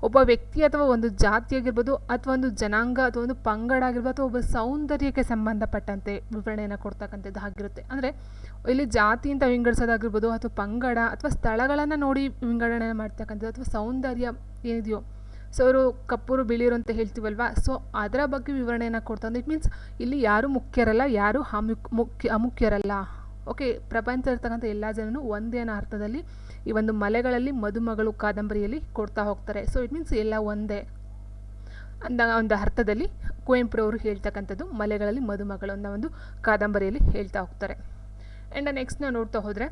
ಒಬ್ಬ ವ್ಯಕ್ತಿ ಅಥವಾ ಒಂದು ಜಾತಿ ಆಗಿರ್ಬೋದು, ಅಥವಾ ಒಂದು ಜನಾಂಗ ಅಥವಾ ಒಂದು ಪಂಗಡ ಆಗಿರ್ಬೋದು, ಅಥವಾ ಒಬ್ಬ ಸೌಂದರ್ಯಕ್ಕೆ ಸಂಬಂಧಪಟ್ಟಂತೆ ವಿವರಣೆಯನ್ನು ಕೊಡ್ತಕ್ಕಂಥದ್ದು ಆಗಿರುತ್ತೆ. ಅಂದರೆ ಇಲ್ಲಿ ಜಾತಿ ಅಂತ ವಿಂಗಡಿಸೋದಾಗಿರ್ಬೋದು, ಅಥವಾ ಪಂಗಡ ಅಥವಾ ಸ್ಥಳಗಳನ್ನು ನೋಡಿ ವಿಂಗಡಣೆ ಮಾಡ್ತಕ್ಕಂಥದ್ದು, ಅಥವಾ ಸೌಂದರ್ಯ ಏನಿದೆಯೋ, ಸೊ ಅವರು ಕಪ್ಪುರು ಬಿಳಿಯರು ಅಂತ ಹೇಳ್ತೀವಲ್ವಾ, ಸೊ ಅದರ ಬಗ್ಗೆ ವಿವರಣೆಯನ್ನು ಕೊಡ್ತಾರೆ. ಇಟ್ ಮೀನ್ಸ್ ಇಲ್ಲಿ ಯಾರೂ ಮುಖ್ಯರಲ್ಲ, ಯಾರೂ ಅಮುಖ್ಯರಲ್ಲ. ಓಕೆ, ಪ್ರಪಂಚ ಇರ್ತಕ್ಕಂಥ ಎಲ್ಲ ಜನರು ಒಂದೇ ಅನ್ನೋ ಅರ್ಥದಲ್ಲಿ ಈ ಒಂದು ಮಲೆಗಳಲ್ಲಿ ಮದುಮಗಳು ಕಾದಂಬರಿಯಲ್ಲಿ ಕೊಡ್ತಾ ಹೋಗ್ತಾರೆ. ಸೊ ಇಟ್ ಮೀನ್ಸ್ ಎಲ್ಲ ಒಂದೇ ಅಂದ ಒಂದು ಅರ್ಥದಲ್ಲಿ ಕುವೆಂಪುರವರು ಹೇಳ್ತಕ್ಕಂಥದ್ದು ಮಲೆಗಳಲ್ಲಿ ಮದುಮಗಳು ಅನ್ನೋ ಒಂದು ಕಾದಂಬರಿಯಲ್ಲಿ ಹೇಳ್ತಾ ಹೋಗ್ತಾರೆ. ಆ್ಯಂಡ್ ನೆಕ್ಸ್ಟ್ ನಾವು ನೋಡ್ತಾ ಹೋದರೆ,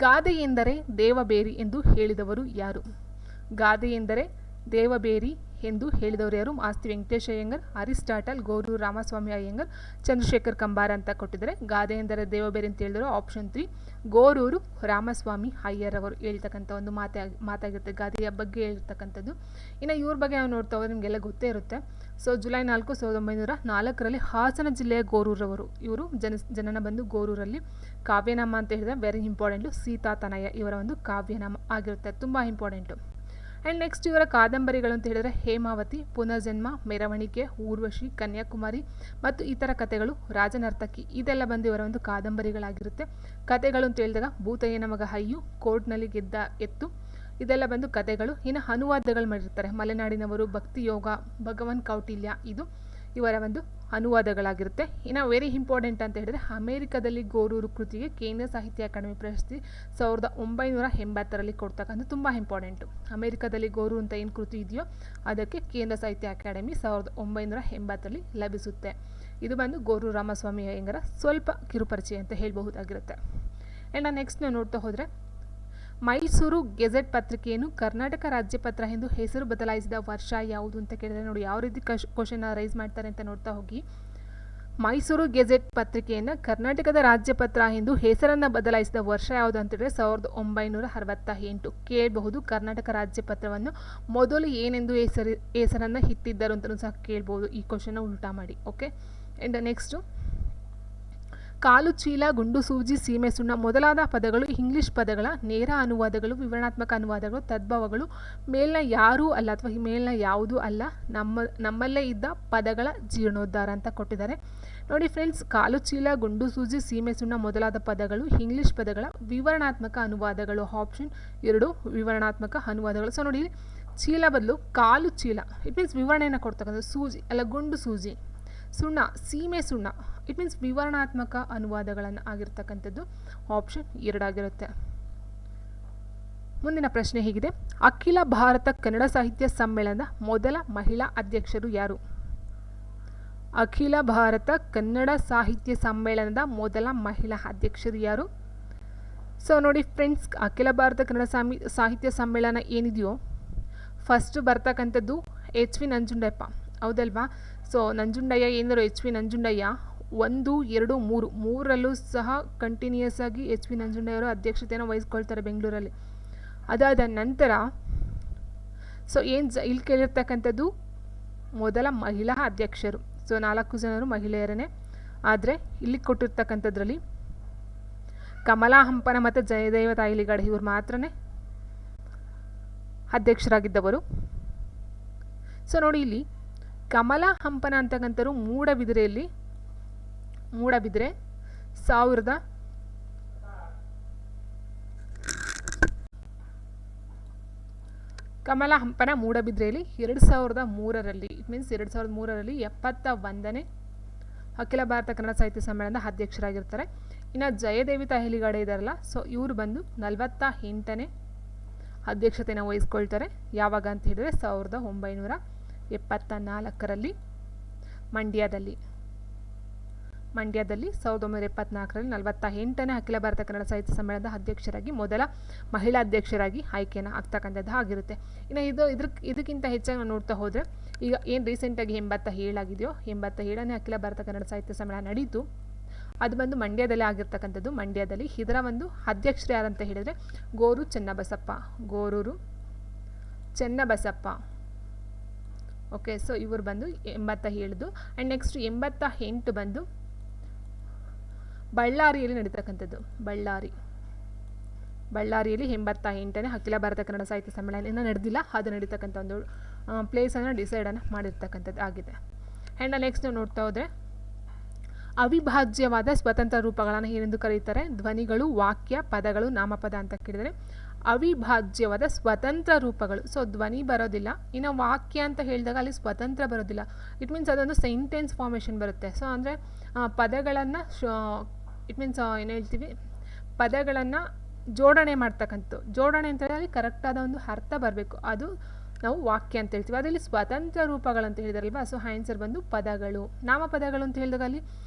ಗಾದೆ ಎಂದರೆ ದೇವಬೇರಿ ಎಂದು ಹೇಳಿದವರು ಯಾರು? ಗಾದೆ ಎಂದರೆ ದೇವಬೇರಿ ಎಂದು ಹೇಳಿದವರು ಯಾರು? ಮಾಸ್ತಿ ವೆಂಕಟೇಶ ಅಯ್ಯಂಗರ್, ಅರಿಸ್ಟಾಟಲ್, ಗೋರೂರು ರಾಮಸ್ವಾಮಿ ಅಯ್ಯಂಗರ್, ಚಂದ್ರಶೇಖರ್ ಕಂಬಾರ ಅಂತ ಕೊಟ್ಟಿದ್ದಾರೆ. ಗಾದೆ ಎಂದರೆ ದೇವಬೇರಿ ಅಂತ ಹೇಳಿದರು ಆಪ್ಷನ್ 3 ಗೋರೂರು ರಾಮಸ್ವಾಮಿ ಅಯ್ಯರ್ ಅವರು ಹೇಳ್ತಕ್ಕಂಥ ಒಂದು ಮಾತಾಗಿರುತ್ತೆ, ಗಾದೆಯ ಬಗ್ಗೆ ಹೇಳ್ತಕ್ಕಂಥದ್ದು. ಇನ್ನು ಇವ್ರ ಬಗ್ಗೆ ನಾವು ನೋಡ್ತಾ ಹೋದ್ರೆ ನಿಮಗೆಲ್ಲ ಗೊತ್ತೇ ಇರುತ್ತೆ. ಸೊ ಜುಲೈ 4, 1904ರಲ್ಲಿ ಹಾಸನ ಜಿಲ್ಲೆಯ ಗೋರೂರವರು. ಇವರು ಜನನ ಬಂದು ಗೋರೂರಲ್ಲಿ. ಕಾವ್ಯನಾಮ ಅಂತ ಹೇಳಿದ್ರೆ ವೆರಿ ಇಂಪಾರ್ಟೆಂಟು, ಸೀತಾತನಯ ಇವರ ಒಂದು ಕಾವ್ಯನಾಮ ಆಗಿರುತ್ತೆ, ತುಂಬ ಇಂಪಾರ್ಟೆಂಟು. ಆ್ಯಂಡ್ ನೆಕ್ಸ್ಟ್ ಇವರ ಕಾದಂಬರಿಗಳು ಅಂತ ಹೇಳಿದರೆ ಹೇಮಾವತಿ, ಪುನರ್ಜನ್ಮ, ಮೆರವಣಿಗೆ, ಊರ್ವಶಿ, ಕನ್ಯಾಕುಮಾರಿ ಮತ್ತು ಇತರ ಕಥೆಗಳು, ರಾಜನರ್ತಕಿ, ಇದೆಲ್ಲ ಬಂದು ಇವರ ಒಂದು ಕಾದಂಬರಿಗಳಾಗಿರುತ್ತೆ. ಕಥೆಗಳು ಅಂತ ಹೇಳಿದಾಗ ಭೂತಯ್ಯನ ಮಗ ಹಯ್ಯು, ಕೋರ್ಟ್ನಲ್ಲಿ ಗೆದ್ದ ಎತ್ತು, ಇದೆಲ್ಲ ಬಂದು ಕಥೆಗಳು. ಇನ್ನು ಅನುವಾದಗಳು ಮಾಡಿರ್ತಾರೆ, ಮಲೆನಾಡಿನವರು, ಭಕ್ತಿ ಯೋಗ, ಭಗವನ್ ಕೌಟಿಲ್ಯ, ಇದು ಇವರ ಒಂದು ಅನುವಾದಗಳಾಗಿರುತ್ತೆ. ಇನ್ನು ವೆರಿ ಇಂಪಾರ್ಟೆಂಟ್ ಅಂತ ಹೇಳಿದರೆ ಅಮೇರಿಕಾದಲ್ಲಿ ಗೋರೂರು ಕೃತಿಗೆ ಕೇಂದ್ರ ಸಾಹಿತ್ಯ ಅಕಾಡೆಮಿ ಪ್ರಶಸ್ತಿ 1980ರಲ್ಲಿ ಕೊಡ್ತಕ್ಕಂಥ ತುಂಬ ಇಂಪಾರ್ಟೆಂಟು. ಅಮೇರಿಕಾದಲ್ಲಿ ಗೋರೂರು ಅಂತ ಏನು ಕೃತಿ ಇದೆಯೋ ಅದಕ್ಕೆ ಕೇಂದ್ರ ಸಾಹಿತ್ಯ ಅಕಾಡೆಮಿ 1980ರಲ್ಲಿ ಲಭಿಸುತ್ತೆ. ಇದು ಬಂದು ಗೋರೂರು ರಾಮಸ್ವಾಮಿ ಅಯ್ಯಂಗರ ಸ್ವಲ್ಪ ಕಿರುಪರಿಚಯ ಅಂತ ಹೇಳಬಹುದಾಗಿರುತ್ತೆ. ಆ್ಯಂಡ್ ನೆಕ್ಸ್ಟ್ ನಾವು ನೋಡ್ತಾ ಹೋದರೆ, ಮೈಸೂರು ಗೆಜೆಟ್ ಪತ್ರಿಕೆಯನ್ನು ಕರ್ನಾಟಕ ರಾಜ್ಯಪತ್ರ ಎಂದು ಹೆಸರು ಬದಲಾಯಿಸಿದ ವರ್ಷ ಯಾವುದು ಅಂತ ಕೇಳಿದರೆ, ನೋಡಿ ಯಾವ ರೀತಿ ಕ್ವಶನ್ ರೈಸ್ ಮಾಡ್ತಾರೆ ಅಂತ ನೋಡ್ತಾ ಹೋಗಿ. ಮೈಸೂರು ಗೆಜೆಟ್ ಪತ್ರಿಕೆಯನ್ನು ಕರ್ನಾಟಕದ ರಾಜ್ಯಪತ್ರ ಎಂದು ಹೆಸರನ್ನು ಬದಲಾಯಿಸಿದ ವರ್ಷ ಯಾವುದು ಅಂತೇಳಿದ್ರೆ 1968 ಕೇಳಬಹುದು. ಕರ್ನಾಟಕ ರಾಜ್ಯಪತ್ರವನ್ನು ಮೊದಲು ಏನೆಂದು ಹೆಸರನ್ನು ಇಟ್ಟಿದ್ದರು ಅಂತಲೂ ಸಹ ಕೇಳ್ಬೋದು, ಈ ಕ್ವಶನ್ನ ಉಲ್ಟಾ ಮಾಡಿ. ಓಕೆ, ಆ್ಯಂಡ್ ನೆಕ್ಸ್ಟು, ಕಾಲು ಚೀಲ, ಗುಂಡು ಸೂಜಿ, ಸೀಮೆ ಸುಣ್ಣ ಮೊದಲಾದ ಪದಗಳು ಇಂಗ್ಲಿಷ್ ಪದಗಳ ನೇರ ಅನುವಾದಗಳು, ವಿವರಣಾತ್ಮಕ ಅನುವಾದಗಳು, ತದ್ಭವಗಳು. ಮೇಲಿನ ಯಾರೂ ಅಲ್ಲ ಅಥವಾ ಮೇಲಿನ ಯಾವುದೂ ಅಲ್ಲ, ನಮ್ಮಲ್ಲೇ ಇದ್ದ ಪದಗಳ ಜೀರ್ಣೋದ್ಧಾರ ಅಂತ ಕೊಟ್ಟಿದ್ದಾರೆ. ನೋಡಿ ಫ್ರೆಂಡ್ಸ್, ಕಾಲು ಚೀಲ, ಗುಂಡು ಸೂಜಿ, ಸೀಮೆ ಸುಣ್ಣ ಮೊದಲಾದ ಪದಗಳು ಇಂಗ್ಲಿಷ್ ಪದಗಳ ವಿವರಣಾತ್ಮಕ ಅನುವಾದಗಳು. ಆಪ್ಷನ್ 2 ವಿವರಣಾತ್ಮಕ ಅನುವಾದಗಳು. ಸೊ ನೋಡಿ, ಚೀಲ ಬದಲು ಕಾಲು ಚೀಲ, ಇಟ್ ಮೀನ್ಸ್ ವಿವರಣೆಯನ್ನು ಕೊಡ್ತಕ್ಕಂಥ. ಸೂಜಿ ಅಲ್ಲ, ಗುಂಡು ಸೂಜಿ, ಸುಣ್ಣ, ಸೀಮೆ ಸುಣ್ಣ, ಇಟ್ ಮೀನ್ಸ್ ವಿವರಣಾತ್ಮಕ ಅನುವಾದಗಳನ್ನು ಆಗಿರ್ತಕ್ಕಂಥದ್ದು. ಆಪ್ಷನ್ 2 ಆಗಿರುತ್ತೆ. ಮುಂದಿನ ಪ್ರಶ್ನೆ ಹೀಗಿದೆ, ಅಖಿಲ ಭಾರತ ಕನ್ನಡ ಸಾಹಿತ್ಯ ಸಮ್ಮೇಳನದ ಮೊದಲ ಮಹಿಳಾ ಅಧ್ಯಕ್ಷರು ಯಾರು? ಅಖಿಲ ಭಾರತ ಕನ್ನಡ ಸಾಹಿತ್ಯ ಸಮ್ಮೇಳನದ ಮೊದಲ ಮಹಿಳಾ ಅಧ್ಯಕ್ಷರು ಯಾರು? ಸೊ ನೋಡಿ ಫ್ರೆಂಡ್ಸ್, ಅಖಿಲ ಭಾರತ ಕನ್ನಡ ಸಾಹಿತ್ಯ ಸಮ್ಮೇಳನ ಏನಿದೆಯೋ ಫಸ್ಟ್ ಬರ್ತಕ್ಕಂಥದ್ದು ಎಚ್ ವಿ ನಂಜುಂಡಪ್ಪ, ಹೌದಲ್ವಾ? ಸೊ ನಂಜುಂಡಯ್ಯ ಏನಾರು ಎಚ್ ವಿ ನಂಜುಂಡಯ್ಯ 1, 2, 3 ಮೂರರಲ್ಲೂ ಸಹ ಕಂಟಿನ್ಯೂಯಸ್ ಆಗಿ ಎಚ್ ವಿ ನಂಜುಂಡಯ್ಯವರು ಅಧ್ಯಕ್ಷತೆಯನ್ನು ವಹಿಸ್ಕೊಳ್ತಾರೆ ಬೆಂಗಳೂರಲ್ಲಿ. ಅದಾದ ನಂತರ ಸೊ ಇಲ್ಲಿ ಕೇಳಿರ್ತಕ್ಕಂಥದ್ದು ಮೊದಲ ಮಹಿಳಾ ಅಧ್ಯಕ್ಷರು. ಸೊ 4 ಜನರು ಮಹಿಳೆಯರೇ. ಆದರೆ ಇಲ್ಲಿ ಕೊಟ್ಟಿರ್ತಕ್ಕಂಥದ್ರಲ್ಲಿ ಕಮಲಾ ಹಂಪನ ಮತ್ತು ಜಯದೇವ ತಾಯಿಲಿಗಡೆ ಇವ್ರು ಮಾತ್ರನೇ ಅಧ್ಯಕ್ಷರಾಗಿದ್ದವರು. ಸೊ ನೋಡಿ ಇಲ್ಲಿ ಕಮಲಾ ಹಂಪನ ಅಂತಕ್ಕಂಥವ್ರು ಮೂಡಬಿದ್ರೆ 1000 ಕಮಲಾ ಹಂಪನ ಮೂಡಬಿದ್ರೆಯಲ್ಲಿ 2003ರಲ್ಲಿ ಇಟ್ ಮೀನ್ಸ್ 2003ರಲ್ಲಿ 71ನೇ ಅಖಿಲ ಭಾರತ ಕನ್ನಡ ಸಾಹಿತ್ಯ ಸಮ್ಮೇಳನದ ಅಧ್ಯಕ್ಷರಾಗಿರ್ತಾರೆ. ಇನ್ನು ಜಯದೇವಿ ತಾಯಿಲಿಗಡೆ ಇದಾರಲ್ಲ, ಸೊ ಇವರು ಬಂದು 48ನೇ ಅಧ್ಯಕ್ಷತೆಯನ್ನು ವಹಿಸ್ಕೊಳ್ತಾರೆ. ಯಾವಾಗ ಅಂತ ಹೇಳಿದ್ರೆ 1974ರಲ್ಲಿ ಮಂಡ್ಯದಲ್ಲಿ 1974ರಲ್ಲಿ 48ನೇ ಅಖಿಲ ಭಾರತ ಕನ್ನಡ ಸಾಹಿತ್ಯ ಸಮ್ಮೇಳನದ ಅಧ್ಯಕ್ಷರಾಗಿ ಮೊದಲ ಮಹಿಳಾ ಅಧ್ಯಕ್ಷರಾಗಿ ಆಯ್ಕೆನ ಆಗ್ತಕ್ಕಂಥದ್ದು ಆಗಿರುತ್ತೆ. ಇನ್ನು ಇದಕ್ಕಿಂತ ಹೆಚ್ಚಾಗಿ ನಾವು ನೋಡ್ತಾ ಹೋದರೆ ಈಗ ಏನು ರೀಸೆಂಟಾಗಿ 87 ಆಗಿದೆಯೋ 87ನೇ ಅಖಿಲ ಭಾರತ ಕನ್ನಡ ಸಾಹಿತ್ಯ ಸಮ್ಮೇಳನ ನಡೀತು. ಅದು ಬಂದು ಮಂಡ್ಯದಲ್ಲಿ ಆಗಿರ್ತಕ್ಕಂಥದ್ದು. ಮಂಡ್ಯದಲ್ಲಿ ಇದರ ಒಂದು ಅಧ್ಯಕ್ಷರು ಯಾರಂತ ಹೇಳಿದರೆ ಗೋರೂರು ಚೆನ್ನಬಸಪ್ಪ. ಓಕೆ, ಸೊ ಇವರು ಬಂದು 87. ಆ್ಯಂಡ್ ನೆಕ್ಸ್ಟ್ 88 ಬಂದು ಬಳ್ಳಾರಿಯಲ್ಲಿ ನಡೀತಕ್ಕಂಥದ್ದು. ಬಳ್ಳಾರಿಯಲ್ಲಿ 88ನೇ ಅಖಿಲ ಭಾರತ ಕನ್ನಡ ಸಾಹಿತ್ಯ ಸಮ್ಮೇಳನ ಇನ್ನೂ ನಡೆದಿಲ್ಲ, ಅದು ನಡೀತಕ್ಕಂಥ ಒಂದು ಪ್ಲೇಸನ್ನು ಡಿಸೈಡನ್ನು ಮಾಡಿರ್ತಕ್ಕಂಥದ್ದು ಆಗಿದೆ. ಆ್ಯಂಡ್ ನೆಕ್ಸ್ಟ್ ನಾವು ನೋಡ್ತಾ ಹೋದರೆ ಅವಿಭಾಜ್ಯವಾದ ಸ್ವತಂತ್ರ ರೂಪಗಳನ್ನು ಏನೆಂದು ಕರೀತಾರೆ? ಧ್ವನಿಗಳು, ವಾಕ್ಯ, ಪದಗಳು, ನಾಮಪದ ಅಂತ ಕೇಳಿದರೆ ಅವಿಭಾಜ್ಯವಾದ ಸ್ವತಂತ್ರ ರೂಪಗಳು. ಸೊ ಧ್ವನಿ ಬರೋದಿಲ್ಲ. ಇನ್ನು ವಾಕ್ಯ ಅಂತ ಹೇಳಿದಾಗ ಅಲ್ಲಿ ಸ್ವತಂತ್ರ ಬರೋದಿಲ್ಲ. ಇಟ್ ಮೀನ್ಸ್ ಅದೊಂದು ಸೆಂಟೆನ್ಸ್ ಫಾರ್ಮೇಷನ್ ಬರುತ್ತೆ. ಸೊ ಅಂದರೆ ಪದಗಳನ್ನು ಇಟ್ ಮೀನ್ಸ್ ಏನು ಹೇಳ್ತೀವಿ, ಪದಗಳನ್ನು ಜೋಡಣೆ ಮಾಡ್ತಕ್ಕಂಥ ಜೋಡಣೆ ಅಂತ ಹೇಳಿದ್ರೆ ಅಲ್ಲಿ ಕರೆಕ್ಟಾದ ಒಂದು ಅರ್ಥ ಬರಬೇಕು, ಅದು ನಾವು ವಾಕ್ಯ ಅಂತ ಹೇಳ್ತೀವಿ. ಅದರಲ್ಲಿ ಸ್ವತಂತ್ರ ರೂಪಗಳಂತ ಹೇಳಿದಾರಲ್ವಾ, ಸೊ ಆನ್ಸರ್ ಬಂದು ಪದಗಳು. ನಾಮಪದಗಳು ಅಂತ ಹೇಳಿದಾಗ ಅಲ್ಲಿ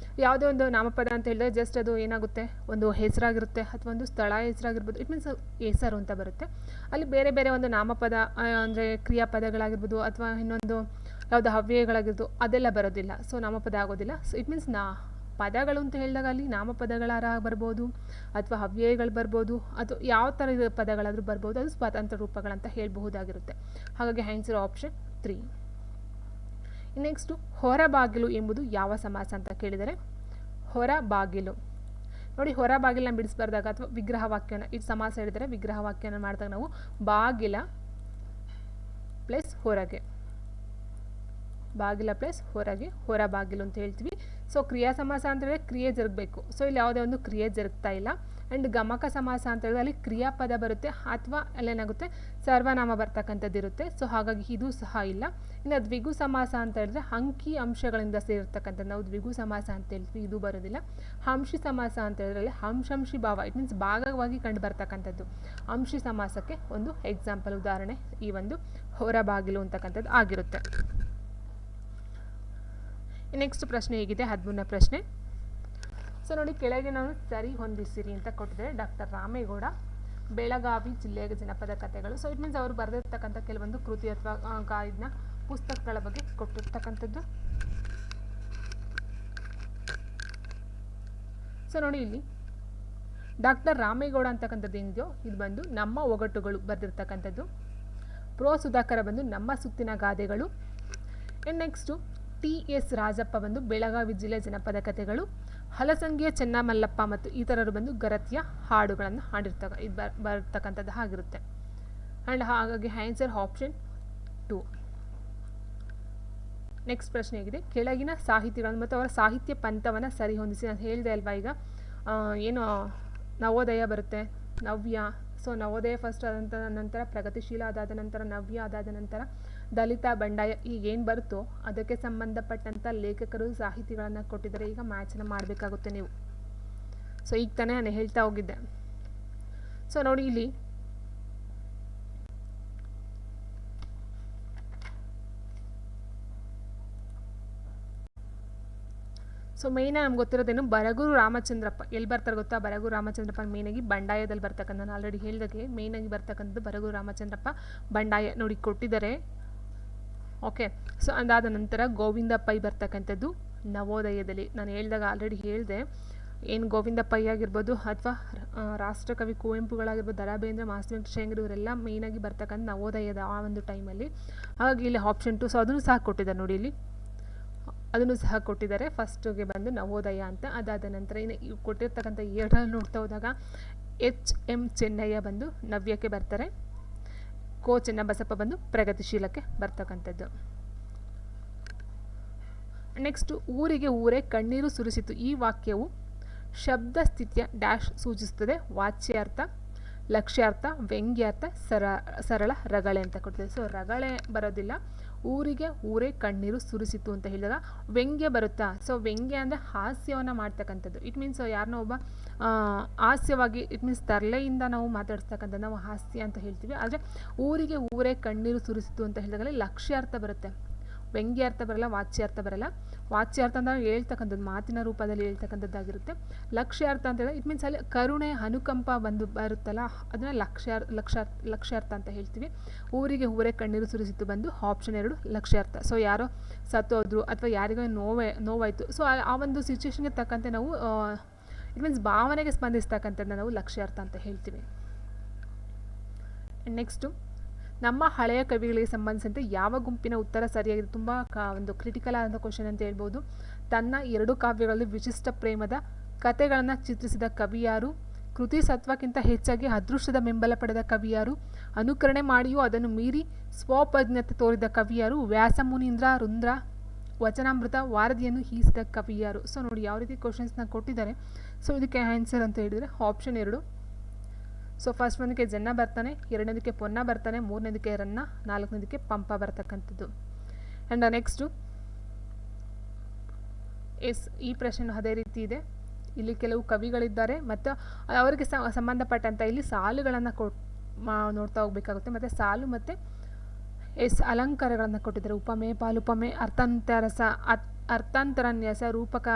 ಯಾವುದೇ ಒಂದು ನಾಮಪದ ಅಂತ ಹೇಳಿದ್ರೆ ಜಸ್ಟ್ ಅದು ಏನಾಗುತ್ತೆ, ಒಂದು ಹೆಸರಾಗಿರುತ್ತೆ ಅಥವಾ ಒಂದು ಸ್ಥಳ ಹೆಸರಾಗಿರ್ಬೋದು, ಇಟ್ ಮೀನ್ಸ್ ಹೆಸರು ಅಂತ ಬರುತ್ತೆ. ಅಲ್ಲಿ ಬೇರೆ ಬೇರೆ ಒಂದು ನಾಮಪದ ಅಂದರೆ ಕ್ರಿಯಾಪದಗಳಾಗಿರ್ಬೋದು ಅಥವಾ ಇನ್ನೊಂದು ಯಾವುದೋ ಅವ್ಯಯಗಳಾಗಿರ್ಬೋದು ಅದೆಲ್ಲ ಬರೋದಿಲ್ಲ. ಸೊ ನಾಮಪದ ಆಗೋದಿಲ್ಲ. ಸೊ ಇಟ್ ಮೀನ್ಸ್ ಪದಗಳು ಅಂತ ಹೇಳಿದಾಗ ಅಲ್ಲಿ ನಾಮಪದಗಳಾರ ಬರ್ಬೋದು ಅಥವಾ ಅವ್ಯಯಗಳು ಬರ್ಬೋದು, ಅಥವಾ ಯಾವ ಥರದ ಪದಗಳಾದರೂ ಬರ್ಬೋದು, ಅದು ಸ್ವತಂತ್ರ ರೂಪಗಳಂತ ಹೇಳಬಹುದಾಗಿರುತ್ತೆ. ಹಾಗಾಗಿ ಆನ್ಸರ್ ಆಪ್ಷನ್ 3. ನೆಕ್ಸ್ಟು ಹೊರಬಾಗಿಲು ಎಂಬುದು ಯಾವ ಸಮಾಸ ಅಂತ ಕೇಳಿದರೆ ಹೊರಬಾಗಿಲು. ನೋಡಿ, ಹೊರಬಾಗಿಲನ್ನ ಬಿಡಿಸ್ಬಾರ್ದಾಗ ಅಥವಾ ವಿಗ್ರಹ ವಾಕ್ಯನ ಇದು ಸಮಾಸ ಹೇಳಿದರೆ ವಿಗ್ರಹ ವಾಕ್ಯನ ಮಾಡಿದಾಗ ನಾವು ಬಾಗಿಲ ಪ್ಲಸ್ ಹೊರಗೆ, ಬಾಗಿಲ ಪ್ಲಸ್ ಹೊರಗೆ ಹೊರಬಾಗಿಲು ಅಂತ ಹೇಳ್ತೀವಿ. ಸೊ ಕ್ರಿಯಾ ಸಮಾಸ ಅಂತ ಹೇಳಿದ್ರೆ ಕ್ರಿಯೆ ಜರುಗಬೇಕು. ಸೊ ಇಲ್ಲಿ ಯಾವುದೇ ಒಂದು ಕ್ರಿಯೆ ಜರುಗ್ತಾ ಇಲ್ಲ. ಆ್ಯಂಡ್ ಗಮಕ ಸಮಾಸ ಅಂತ ಹೇಳಿದ್ರೆ ಅಲ್ಲಿ ಕ್ರಿಯಾಪದ ಬರುತ್ತೆ ಅಥವಾ ಅಲ್ಲೇನಾಗುತ್ತೆ ಸರ್ವನಾಮ ಬರ್ತಕ್ಕಂಥದ್ದು ಇರುತ್ತೆ. ಸೊ ಹಾಗಾಗಿ ಇದು ಸಹ ಇಲ್ಲ. ಇನ್ನು ದ್ವಿಗು ಸಮಾಸ ಅಂತ ಹೇಳಿದ್ರೆ ಅಂಕಿ ಅಂಶಗಳಿಂದ ಸೇರಿರ್ತಕ್ಕಂಥದ್ದು ನಾವು ದ್ವಿಗು ಸಮಾಸ ಅಂತ ಹೇಳ್ತೀವಿ, ಇದು ಬರೋದಿಲ್ಲ. ಅಂಶಿ ಸಮಾಸ ಅಂತ ಹೇಳಿದ್ರೆ ಅಂಶಿ ಭಾವ, ಇಟ್ ಮೀನ್ಸ್ ಭಾಗವಾಗಿ ಕಂಡು ಬರ್ತಕ್ಕಂಥದ್ದು. ಅಂಶಿ ಸಮಾಸಕ್ಕೆ ಒಂದು ಎಕ್ಸಾಂಪಲ್ ಉದಾಹರಣೆ ಈ ಒಂದು ಹೊರಬಾಗಿಲು ಅಂತಕ್ಕಂಥದ್ದು ಆಗಿರುತ್ತೆ. ನೆಕ್ಸ್ಟ್ ಪ್ರಶ್ನೆ ಹೇಗಿದೆ, 13ನೇ ಪ್ರಶ್ನೆ. ಸೊ ನೋಡಿ, ಕೆಳಗೆ ನಾನು ಸರಿ ಹೊಂದಿಸಿರಿ ಅಂತ ಕೊಟ್ಟಿದ್ದಾರೆ. ಡಾಕ್ಟರ್ ರಾಮೇಗೌಡ, ಬೆಳಗಾವಿ ಜಿಲ್ಲೆಯ ಜನಪದ ಕಥೆಗಳು. ಸೊ ಇಟ್ ಮೀನ್ಸ್ ಅವರು ಬರೆದಿರ್ತಕ್ಕಂಥ ಕೆಲವೊಂದು ಕೃತಿ ಅಥವಾ ಗಾಯನ ಪುಸ್ತಕಗಳ ಬಗ್ಗೆ ಕೊಟ್ಟಿರ್ತಕ್ಕಂಥದ್ದು. ಸೊ ನೋಡಿ, ಇಲ್ಲಿ ಡಾಕ್ಟರ್ ರಾಮೇಗೌಡ ಅಂತಕ್ಕಂಥದ್ದು ಏನಿದೆಯೋ ಇದು ಬಂದು ನಮ್ಮ ಒಗಟುಗಳು ಬರೆದಿರ್ತಕ್ಕಂಥದ್ದು. ಪ್ರೋ ಸುಧಾಕರ ಬಂದು ನಮ್ಮ ಸುತ್ತಿನ ಗಾದೆಗಳು. ಆ್ಯಂಡ್ ನೆಕ್ಸ್ಟು TS ರಾಜಪ್ಪ ಬಂದು ಬೆಳಗಾವಿ ಜಿಲ್ಲೆ ಜನಪದ ಕಥೆಗಳು. ಹಲಸಂಗಿಯ ಚೆನ್ನಮಲ್ಲಪ್ಪ ಮತ್ತು ಇತರರು ಬಂದು ಗರತಿಯ ಹಾಡುಗಳನ್ನು ಇದು ಬರ್ತಕ್ಕಂಥದ್ದು ಆಗಿರುತ್ತೆ. ಆ್ಯಂಡ್ ಹಾಗಾಗಿ ಆನ್ಸರ್ ಆಪ್ಷನ್ 2. ನೆಕ್ಸ್ಟ್ ಪ್ರಶ್ನೆ ಆಗಿದೆ, ಕೆಳಗಿನ ಸಾಹಿತಿಗಳನ್ನು ಮತ್ತು ಅವರ ಸಾಹಿತ್ಯ ಪಂಥವನ್ನು ಸರಿ ಹೊಂದಿಸಿ. ನಾನು ಹೇಳಿದೆ ಅಲ್ವಾ ಈಗ ಏನು ನವೋದಯ ಬರುತ್ತೆ, ನವ್ಯ. ಸೊ ನವೋದಯ ಫಸ್ಟ್ ಆದಂಥ ನಂತರ ಪ್ರಗತಿಶೀಲ ಅದಾದ ನಂತರ ನವ್ಯ ಅದಾದ ನಂತರ ದಲಿತ, ಬಂಡಾಯ, ಈಗೇನು ಬರುತ್ತೋ ಅದಕ್ಕೆ ಸಂಬಂಧಪಟ್ಟಂಥ ಲೇಖಕರು ಸಾಹಿತಿಗಳನ್ನು ಕೊಟ್ಟಿದ್ದಾರೆ. ಈಗ ಮ್ಯಾಚನ್ನು ಮಾಡಬೇಕಾಗುತ್ತೆ ನೀವು. ಸೊ ಈಗ ತಾನೇ ನಾನು ಹೇಳ್ತಾ ಹೋಗಿದ್ದೆ. ಸೊ ನೋಡಿ, ಇಲ್ಲಿ ಸೊ ಮೇಯ್ನಾಗಿ ನಮ್ಗೆ ಗೊತ್ತಿರೋದೇನು, ಬರಗೂರು ರಾಮಚಂದ್ರಪ್ಪ. ಎಲ್ಲಿ ಬರ್ತಾರೆ ಗೊತ್ತಾ? ಬರಗೂರು ರಾಮಚಂದ್ರಪ್ಪ ಮೇಯ್ನಾಗಿ ಬಂಡಾಯದಲ್ಲಿ ಬರ್ತಕ್ಕಂಥ, ನಾನು ಆಲ್ರೆಡಿ ಹೇಳಿದಾಗೆ ಮೇಯ್ನಾಗಿ ಬರ್ತಕ್ಕಂಥದ್ದು ಬರಗೂರು ರಾಮಚಂದ್ರಪ್ಪ ಬಂಡಾಯ ನೋಡಿ ಕೊಟ್ಟಿದ್ದಾರೆ. ಓಕೆ, ಸೊ ಅದಾದ ನಂತರ ಗೋವಿಂದ ಪೈ ಬರ್ತಕ್ಕಂಥದ್ದು ನವೋದಯದಲ್ಲಿ. ನಾನು ಹೇಳಿದಾಗ ಆಲ್ರೆಡಿ ಹೇಳಿದೆ, ಏನು ಗೋವಿಂದ ಪೈ ಆಗಿರ್ಬೋದು ಅಥವಾ ರಾಷ್ಟ್ರಕವಿ ಕುವೆಂಪುಗಳಾಗಿರ್ಬೋದು, ದ ರಾ ಬೇಂದ್ರೆ, ಮಾಸ್ತಿ ವೆಂಕಟೇಶ ಇವರೆಲ್ಲ ಮೇಯ್ನಾಗಿ ಬರ್ತಕ್ಕಂಥ ನವೋದಯದ ಆ ಒಂದು ಟೈಮಲ್ಲಿ. ಹಾಗಾಗಿ ಇಲ್ಲಿ ಆಪ್ಷನ್ 2. ಸೊ ಅದನ್ನು ಸಹ ಕೊಟ್ಟಿದ್ದಾರೆ ನೋಡಿ ಇಲ್ಲಿ. ಅದನ್ನು ಸಹ ಕೊಟ್ಟಿದ್ದಾರೆ. ಫಸ್ಟಿಗೆ ಬಂದು ನವೋದಯ ಅಂತ, ಅದಾದ ನಂತರ ಇನ್ನು ಕೊಟ್ಟಿರ್ತಕ್ಕಂಥ ಎರಡರಲ್ಲಿ ನೋಡ್ತಾ ಹೋದಾಗ HM ಚೆನ್ನಯ್ಯ ಬಂದು ನವ್ಯಕ್ಕೆ ಬರ್ತಾರೆ, ಕೋ ಚೆನ್ನಬಸಪ್ಪ ಬಂದು ಪ್ರಗತಿಶೀಲಕ್ಕೆ ಬರ್ತಕ್ಕಂಥದ್ದು. ನೆಕ್ಸ್ಟ್ ಊರಿಗೆ ಊರೇ ಕಣ್ಣೀರು ಸುರಿಸಿತು. ಈ ವಾಕ್ಯವು ಶಬ್ದ ಸ್ಥಿತಿಯ ಡ್ಯಾಶ್ ಸೂಚಿಸುತ್ತದೆ. ವಾಚ್ಯಾರ್ಥ, ಲಕ್ಷ್ಯಾರ್ಥ, ವ್ಯಂಗ್ಯಾರ್ಥ, ಸರಳ ರಗಳೆ ಅಂತ ಕೊಡ್ತದೆ. ಸೊ ರಗಳೆ ಬರೋದಿಲ್ಲ. ಊರಿಗೆ ಊರೇ ಕಣ್ಣೀರು ಸುರಿಸಿತು ಅಂತ ಹೇಳಿದಾಗ ವ್ಯಂಗ್ಯ ಬರುತ್ತಾ? ಸೊ ವ್ಯಂಗ್ಯ ಅಂದರೆ ಹಾಸ್ಯವನ್ನು ಮಾಡ್ತಕ್ಕಂಥದ್ದು. ಇಟ್ ಮೀನ್ಸ್ ಯಾರನ್ನೋ ಒಬ್ಬ ಹಾಸ್ಯವಾಗಿ, ಇಟ್ ಮೀನ್ಸ್ ತರಲೆಯಿಂದ ನಾವು ಮಾತಾಡಿಸ್ತಕ್ಕಂಥದ್ದು ನಾವು ಹಾಸ್ಯ ಅಂತ ಹೇಳ್ತೀವಿ. ಆದರೆ ಊರಿಗೆ ಊರೇ ಕಣ್ಣೀರು ಸುರಿಸಿತು ಅಂತ ಹೇಳಿದಾಗಲೇ ಲಕ್ಷ್ಯಾರ್ಥ ಬರುತ್ತೆ, ವ್ಯಂಗ್ಯಾರ್ಥ ಬರಲ್ಲ, ವಾಚ್ಯಾರ್ಥ ಬರಲ್ಲ. ವಾಚ್ಯಾರ್ಥ ಅಂದರೆ ಹೇಳ್ತಕ್ಕಂಥದ್ದು ಮಾತಿನ ರೂಪದಲ್ಲಿ ಹೇಳ್ತಕ್ಕಂಥದ್ದಾಗಿರುತ್ತೆ. ಲಕ್ಷ್ಯಾರ್ಥ ಅಂತ ಹೇಳಿದ್ರೆ ಇಟ್ ಮೀನ್ಸ್ ಅಲ್ಲಿ ಕರುಣೆ, ಅನುಕಂಪ ಬಂದು ಬರುತ್ತಲ್ಲ, ಅದನ್ನು ಲಕ್ಷ್ಯಾರ್ಥ ಅಂತ ಹೇಳ್ತೀವಿ. ಊರಿಗೆ ಊರೇ ಕಣ್ಣೀರು ಸುರಿಸಿತು ಬಂದು ಆಪ್ಷನ್ 2 ಲಕ್ಷ್ಯಾರ್ಥ. ಸೊ ಯಾರೋ ಸತ್ತೋದ್ರು ಅಥವಾ ಯಾರಿಗೋ ನೋವಾಯಿತು, ಸೊ ಆ ಒಂದು ಸಿಚುವೇಶನ್ಗೆ ತಕ್ಕಂತೆ ನಾವು ಇಟ್ ಮೀನ್ಸ್ ಭಾವನೆಗೆ ಸ್ಪಂದಿಸ್ತಕ್ಕಂಥದ್ದನ್ನ ನಾವು ಲಕ್ಷ್ಯಾರ್ಥ ಅಂತ ಹೇಳ್ತೀವಿ. ನೆಕ್ಸ್ಟು ನಮ್ಮ ಹಳೆಯ ಕವಿಗಳಿಗೆ ಸಂಬಂಧಿಸಿದಂತೆ ಯಾವ ಗುಂಪಿನ ಉತ್ತರ ಸರಿಯಾಗಿದೆ? ತುಂಬ ಒಂದು ಕ್ರಿಟಿಕಲ್ ಆದ ಕ್ವಶನ್ ಅಂತ ಹೇಳ್ಬೋದು. ತನ್ನ 2 ಕಾವ್ಯಗಳಲ್ಲಿ ವಿಶಿಷ್ಟ ಪ್ರೇಮದ ಕಥೆಗಳನ್ನು ಚಿತ್ರಿಸಿದ ಕವಿಯಾರು? ಕೃತಿ ಸತ್ವಕ್ಕಿಂತ ಹೆಚ್ಚಾಗಿ ಅದೃಷ್ಟದ ಬೆಂಬಲ ಪಡೆದ ಕವಿಯಾರು? ಅನುಕರಣೆ ಮಾಡಿಯೂ ಅದನ್ನು ಮೀರಿ ಸ್ವಪ್ರಜ್ಞತೆ ತೋರಿದ ಕವಿಯಾರು? ವ್ಯಾಸಮುನೀಂದ್ರ, ರುಂದ್ರ, ವಚನಾಮೃತ, ವಾರಧಿಯನ್ನು ಹೀಸಿದ ಕವಿಯಾರು? ಸೊ ನೋಡಿ ಯಾವ ರೀತಿ ಕ್ವಶನ್ಸ್ನ ಕೊಟ್ಟಿದ್ದಾರೆ. ಸೊ ಇದಕ್ಕೆ ಆನ್ಸರ್ ಅಂತ ಹೇಳಿದರೆ ಆಪ್ಷನ್ 2. ಸೊ ಫಸ್ಟ್ ಒಂದಕ್ಕೆ ಜನ್ನ ಬರ್ತಾನೆ, ಎರಡನೇದಕ್ಕೆ ಪೊನ್ನ ಬರ್ತಾನೆ, ಮೂರನೇದಕ್ಕೆ ರನ್ನ, ನಾಲ್ಕನೇದಕ್ಕೆ ಪಂಪ ಬರ್ತಕ್ಕಂಥದ್ದು. ಆ್ಯಂಡ್ ನೆಕ್ಸ್ಟು ಈ ಪ್ರಶ್ನೆ ಅದೇ ರೀತಿ ಇದೆ. ಇಲ್ಲಿ ಕೆಲವು ಕವಿಗಳಿದ್ದಾರೆ ಮತ್ತು ಅವರಿಗೆ ಸಂಬಂಧಪಟ್ಟಂಥ ಇಲ್ಲಿ ಸಾಲುಗಳನ್ನು ನೋಡ್ತಾ ಹೋಗಬೇಕಾಗುತ್ತೆ. ಮತ್ತು ಸಾಲು ಮತ್ತು ಅಲಂಕಾರಗಳನ್ನು ಕೊಟ್ಟಿದ್ದಾರೆ. ಉಪಮೆ, ಪಾಲುಪಮೆ, ಅರ್ಥಾಂತರನ್ಯಾಸ, ರೂಪಕ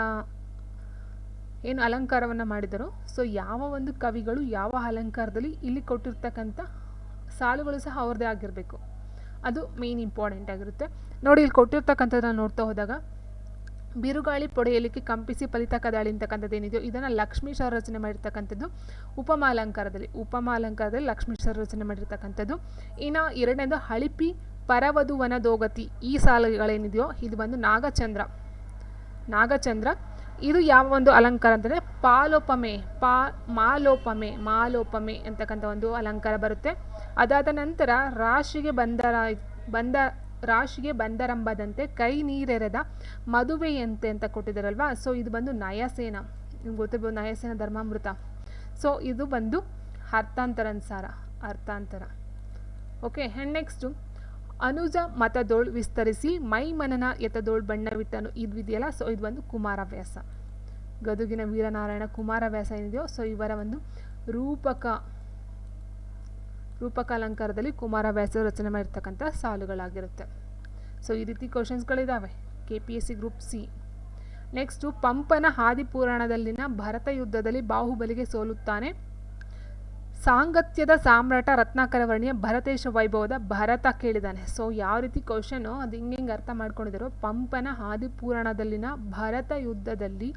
ಏನು ಅಲಂಕಾರವನ್ನು ಮಾಡಿದರು. ಸೊ ಯಾವ ಒಂದು ಕವಿಗಳು ಯಾವ ಅಲಂಕಾರದಲ್ಲಿ ಇಲ್ಲಿ ಕೊಟ್ಟಿರ್ತಕ್ಕಂಥ ಸಾಲುಗಳು ಸಹ ಅವ್ರದ್ದೇ ಆಗಿರಬೇಕು, ಅದು ಮೇನ್ ಇಂಪಾರ್ಟೆಂಟ್ ಆಗಿರುತ್ತೆ. ನೋಡಿ ಇಲ್ಲಿ ಕೊಟ್ಟಿರ್ತಕ್ಕಂಥದ್ದನ್ನು ನೋಡ್ತಾ ಹೋದಾಗ ಬಿರುಗಾಳಿ ಪೊಡೆಯಲಿಕ್ಕೆ ಕಂಪಿಸಿ ಫಲಿತ ಕದಾಳಿ ಅಂತಕ್ಕಂಥದ್ದು ಏನಿದೆಯೋ ಇದನ್ನು ಲಕ್ಷ್ಮೀಶ್ವರ ರಚನೆ ಮಾಡಿರ್ತಕ್ಕಂಥದ್ದು. ಉಪಮಾಲಂಕಾರದಲ್ಲಿ ಲಕ್ಷ್ಮೀಶ್ವರ ರಚನೆ ಮಾಡಿರ್ತಕ್ಕಂಥದ್ದು. ಇನ್ನು ಎರಡನೇದು ಹಳಿಪಿ ಪರವಧು ವನದೋಗತಿ, ಈ ಸಾಲುಗಳೇನಿದೆಯೋ ಇದು ಬಂದು ನಾಗಚಂದ್ರ. ಇದು ಯಾವ ಒಂದು ಅಲಂಕಾರ ಅಂತಂದರೆ ಪಾಲೋಪಮೆ, ಮಾಲೋಪಮೆ ಅಂತಕ್ಕಂಥ ಒಂದು ಅಲಂಕಾರ ಬರುತ್ತೆ. ಅದಾದ ನಂತರ ರಾಶಿಗೆ ಬಂದರಂಬದಂತೆ ಕೈ ನೀರೆರೆದ ಮದುವೆಯಂತೆ ಅಂತ ಕೊಟ್ಟಿದ್ದಾರಲ್ವಾ. ಸೊ ಇದು ಬಂದು ನಯಸೇನ, ನಿಮ್ಗೆ ಗೊತ್ತಿರ್ಬೋದು ನಯಸೇನ ಧರ್ಮಾಮೃತ. ಸೊ ಇದು ಬಂದು ಅರ್ಥಾಂತರ. ಓಕೆ. ಆ್ಯಂಡ್ ನೆಕ್ಸ್ಟು ಅನುಜ ಮತದೋಳ್ ವಿಸ್ತರಿಸಿ ಮೈ ಮನನ ಎತದೋಳ್ ಬಣ್ಣವಿಟ್ಟನು, ಇದು ಇದೆಯಲ್ಲ. ಸೊ ಇದು ಒಂದು ಕುಮಾರವ್ಯಾಸ, ಗದುಗಿನ ವೀರನಾರಾಯಣ ಕುಮಾರವ್ಯಾಸ ಏನಿದೆಯೋ ಸೊ ಇವರ ಒಂದು ರೂಪಕ ಅಲಂಕಾರದಲ್ಲಿ ಕುಮಾರವ್ಯಾಸ ರಚನೆ ಮಾಡಿರ್ತಕ್ಕಂಥ ಸಾಲುಗಳಾಗಿರುತ್ತೆ. ಸೊ ಈ ರೀತಿ ಕ್ವಶನ್ಸ್ಗಳಿದ್ದಾವೆ KPSC ಗ್ರೂಪ್ C. ನೆಕ್ಸ್ಟು ಪಂಪನ ಆದಿಪುರಾಣದಲ್ಲಿನ ಭರತ ಯುದ್ಧದಲ್ಲಿ ಬಾಹುಬಲಿಗೆ ಸೋಲುತ್ತಾನೆ. ಸಾಂಗತ್ಯದ ಸಾಮ್ರಾಟ ರತ್ನಾಕರ ವರ್ಣಿಯ ಭರತೇಶ ವೈಭವದ ಭರತ ಕೇಳಿದಾನೆ. ಸೊ ಯಾವ ರೀತಿ ಕ್ವಶನು ಅದು ಹಿಂಗೆ ಅರ್ಥ ಮಾಡ್ಕೊಂಡಿದ್ದಾರೋ, ಪಂಪನ ಆದಿಪುರಾಣದಲ್ಲಿನ ಭರತ ಯುದ್ಧದಲ್ಲಿ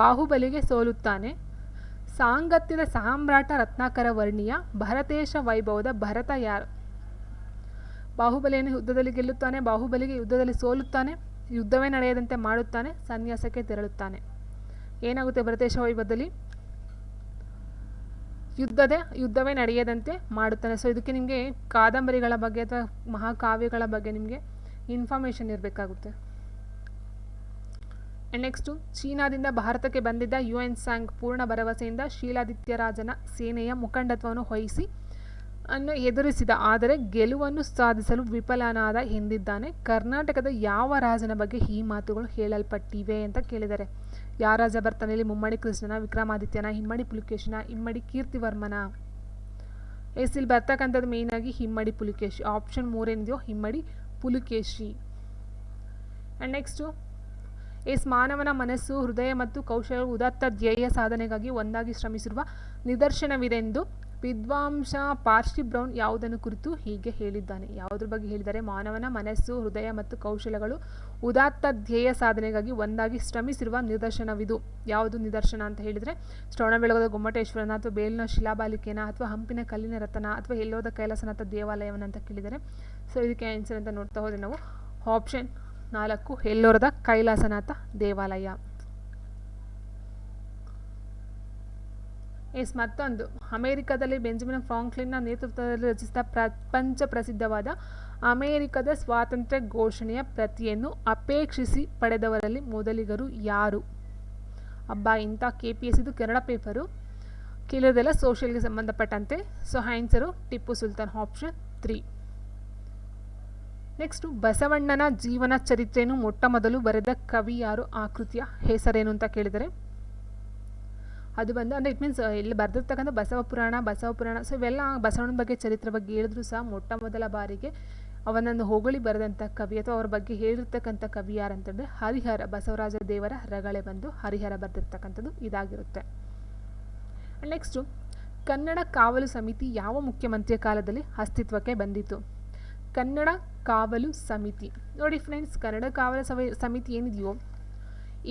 ಬಾಹುಬಲಿಗೆ ಸೋಲುತ್ತಾನೆ. ಸಾಂಗತ್ಯದ ಸಾಮ್ರಾಟ ರತ್ನಾಕರ ವರ್ಣಿಯ ಭರತೇಶ ವೈಭವದ ಭರತ ಯಾರು? ಬಾಹುಬಲಿಯನ್ನು ಯುದ್ಧದಲ್ಲಿ ಗೆಲ್ಲುತ್ತಾನೆ, ಬಾಹುಬಲಿಗೆ ಯುದ್ಧದಲ್ಲಿ ಸೋಲುತ್ತಾನೆ, ಯುದ್ಧವೇ ನಡೆಯದಂತೆ ಮಾಡುತ್ತಾನೆ, ಸನ್ಯಾಸಕ್ಕೆ ತೆರಳುತ್ತಾನೆ. ಏನಾಗುತ್ತೆ ಭರತೇಶ ವೈಭವದಲ್ಲಿ? ಯುದ್ಧವೇ ನಡೆಯದಂತೆ ಮಾಡುತ್ತಾನೆ. ಸೊ ಇದಕ್ಕೆ ನಿಮಗೆ ಕಾದಂಬರಿಗಳ ಬಗ್ಗೆ ಅಥವಾ ಮಹಾಕಾವ್ಯಗಳ ಬಗ್ಗೆ ನಿಮಗೆ ಇನ್ಫಾರ್ಮೇಷನ್ ಇರಬೇಕಾಗುತ್ತೆ. ನೆಕ್ಸ್ಟು ಚೀನಾದಿಂದ ಭಾರತಕ್ಕೆ ಬಂದಿದ್ದ UN ಸಾಂಗ್ ಪೂರ್ಣ ಭರವಸೆಯಿಂದ ಶೀಲಾದಿತ್ಯರಾಜನ ಸೇನೆಯ ಮುಖಂಡತ್ವವನ್ನು ವಹಿಸಿ ಅನ್ನು ಎದುರಿಸಿದ, ಆದರೆ ಗೆಲುವನ್ನು ಸಾಧಿಸಲು ವಿಫಲನಾದ ಎಂದಿದ್ದಾನೆ. ಕರ್ನಾಟಕದ ಯಾವ ರಾಜನ ಬಗ್ಗೆ ಈ ಮಾತುಗಳು ಹೇಳಲ್ಪಟ್ಟಿವೆ ಅಂತ ಕೇಳಿದ್ದಾರೆ. ಯಾವ ರಾಜ ಬರ್ತಾನೆ ಇಲ್ಲಿ? ಮುಮ್ಮಡಿ ಕೃಷ್ಣನ, ವಿಕ್ರಮಾದಿತ್ಯನ, ಹಿಮ್ಮಡಿ ಪುಲಿಕೇಶಿನ, ಇಮ್ಮಡಿ ಕೀರ್ತಿವರ್ಮನ? ಇಲ್ಲಿ ಬರ್ತಕ್ಕಂಥದ್ದು ಮೇಯ್ನಾಗಿ ಹಿಮ್ಮಡಿ ಪುಲಿಕೇಶಿ. ಆಪ್ಷನ್ 3 ಏನಿದೆಯೋ ಹಿಮ್ಮಡಿ ಪುಲಿಕೇಶಿ. ಆ್ಯಂಡ್ ನೆಕ್ಸ್ಟು ಮಾನವನ ಮನಸ್ಸು, ಹೃದಯ ಮತ್ತು ಕೌಶಲ ಉದಾತ್ತ ಧ್ಯೇಯ ಸಾಧನೆಗಾಗಿ ಒಂದಾಗಿ ಶ್ರಮಿಸಿರುವ ನಿದರ್ಶನವಿದೆಂದು ವಿದ್ವಾಂಸ ಪಾರ್ಸಿ ಬ್ರೌನ್ ಯಾವುದನ್ನು ಕುರಿತು ಹೀಗೆ ಹೇಳಿದ್ದಾನೆ? ಯಾವುದ್ರ ಬಗ್ಗೆ ಹೇಳಿದ್ದಾರೆ? ಮಾನವನ ಮನಸ್ಸು, ಹೃದಯ ಮತ್ತು ಕೌಶಲಗಳು ಉದಾತ್ತ ಧ್ಯೇಯ ಸಾಧನೆಗಾಗಿ ಒಂದಾಗಿ ಶ್ರಮಿಸಿರುವ ನಿದರ್ಶನವಿದು. ಯಾವುದು ನಿದರ್ಶನ ಅಂತ ಹೇಳಿದರೆ ಶ್ರವಣಬೆಳಗೊಳದ ಗೊಮ್ಮಟೇಶ್ವರನ, ಅಥವಾ ಬೇಲಿನ ಶಿಲಾಬಾಲಿಕೆನ, ಅಥವಾ ಹಂಪಿನ ಕಲ್ಲಿನ ರಥನ, ಅಥವಾ ಎಲ್ಲೋದ ಕೈಲಾಸನಾಥ ದೇವಾಲಯವನ್ನ ಅಂತ ಕೇಳಿದ್ದಾರೆ. ಸೊ ಇದಕ್ಕೆ ಆನ್ಸರ್ ಅಂತ ನೋಡ್ತಾ ಹೋದರೆ ನಾವು ಆಪ್ಷನ್ 4 ಎಲ್ಲೋರದ ಕೈಲಾಸನಾಥ ದೇವಾಲಯ. ಮತ್ತೊಂದು, ಅಮೆರಿಕದಲ್ಲಿ ಬೆಂಜಮಿನ್ ಫ್ರಾಂಕ್ಲಿನ್ನ ನೇತೃತ್ವದಲ್ಲಿ ರಚಿಸಿದ ಪ್ರಪಂಚ ಪ್ರಸಿದ್ಧವಾದ ಅಮೆರಿಕದ ಸ್ವಾತಂತ್ರ್ಯ ಘೋಷಣೆಯ ಪ್ರತಿಯನ್ನು ಅಪೇಕ್ಷಿಸಿ ಪಡೆದವರಲ್ಲಿ ಮೊದಲಿಗರು ಯಾರು? ಇಂಥ KPS ಇದು ಕನ್ನಡ ಪೇಪರು, ಕೇಳಿರೋದೆಲ್ಲ ಸೋಷಿಯಲ್ಗೆ ಸಂಬಂಧಪಟ್ಟಂತೆ. So answer Tipu Sultan, option 3. Next, ಬಸವಣ್ಣನ ಜೀವನ ಚರಿತ್ರೆಯನ್ನು ಮೊಟ್ಟ ಮೊದಲು ಬರೆದ ಕವಿ ಯಾರು? ಆ ಕೃತಿಯ ಹೆಸರೇನು ಅಂತ ಕೇಳಿದರೆ ಅದು ಬಂದು ಅಂದರೆ ಇಟ್ ಮೀನ್ಸ್ ಇಲ್ಲಿ ಬರೆದಿರ್ತಕ್ಕಂಥ ಬಸವ ಪುರಾಣ. ಸೊ ಇವೆಲ್ಲ ಬಸವಣ್ಣನ ಬಗ್ಗೆ ಚರಿತ್ರೆ ಬಗ್ಗೆ ಹೇಳಿದ್ರು ಸಹ ಮೊಟ್ಟ ಮೊದಲ ಬಾರಿಗೆ ಅವನನ್ನು ಹೊಗಳಿ ಬರೆದಂಥ ಕವಿ ಅಥವಾ ಅವ್ರ ಬಗ್ಗೆ ಹೇಳಿರ್ತಕ್ಕಂಥ ಕವಿ ಯಾರಂತಂದರೆ ಹರಿಹರ, ಬಸವರಾಜ ದೇವರ ರಗಳೆ ಬಂದು ಹರಿಹರ ಬರೆದಿರ್ತಕ್ಕಂಥದ್ದು ಇದಾಗಿರುತ್ತೆ. ನೆಕ್ಸ್ಟು, ಕನ್ನಡ ಕಾವಲು ಸಮಿತಿ ಯಾವ ಮುಖ್ಯಮಂತ್ರಿಯ ಕಾಲದಲ್ಲಿ ಅಸ್ತಿತ್ವಕ್ಕೆ ಬಂದಿತು? ಕನ್ನಡ ಕಾವಲು ಸಮಿತಿ ನೋಡಿ ಫ್ರೆಂಡ್ಸ್, ಕನ್ನಡ ಕಾವಲು ಸಮಿತಿ ಏನಿದೆಯೋ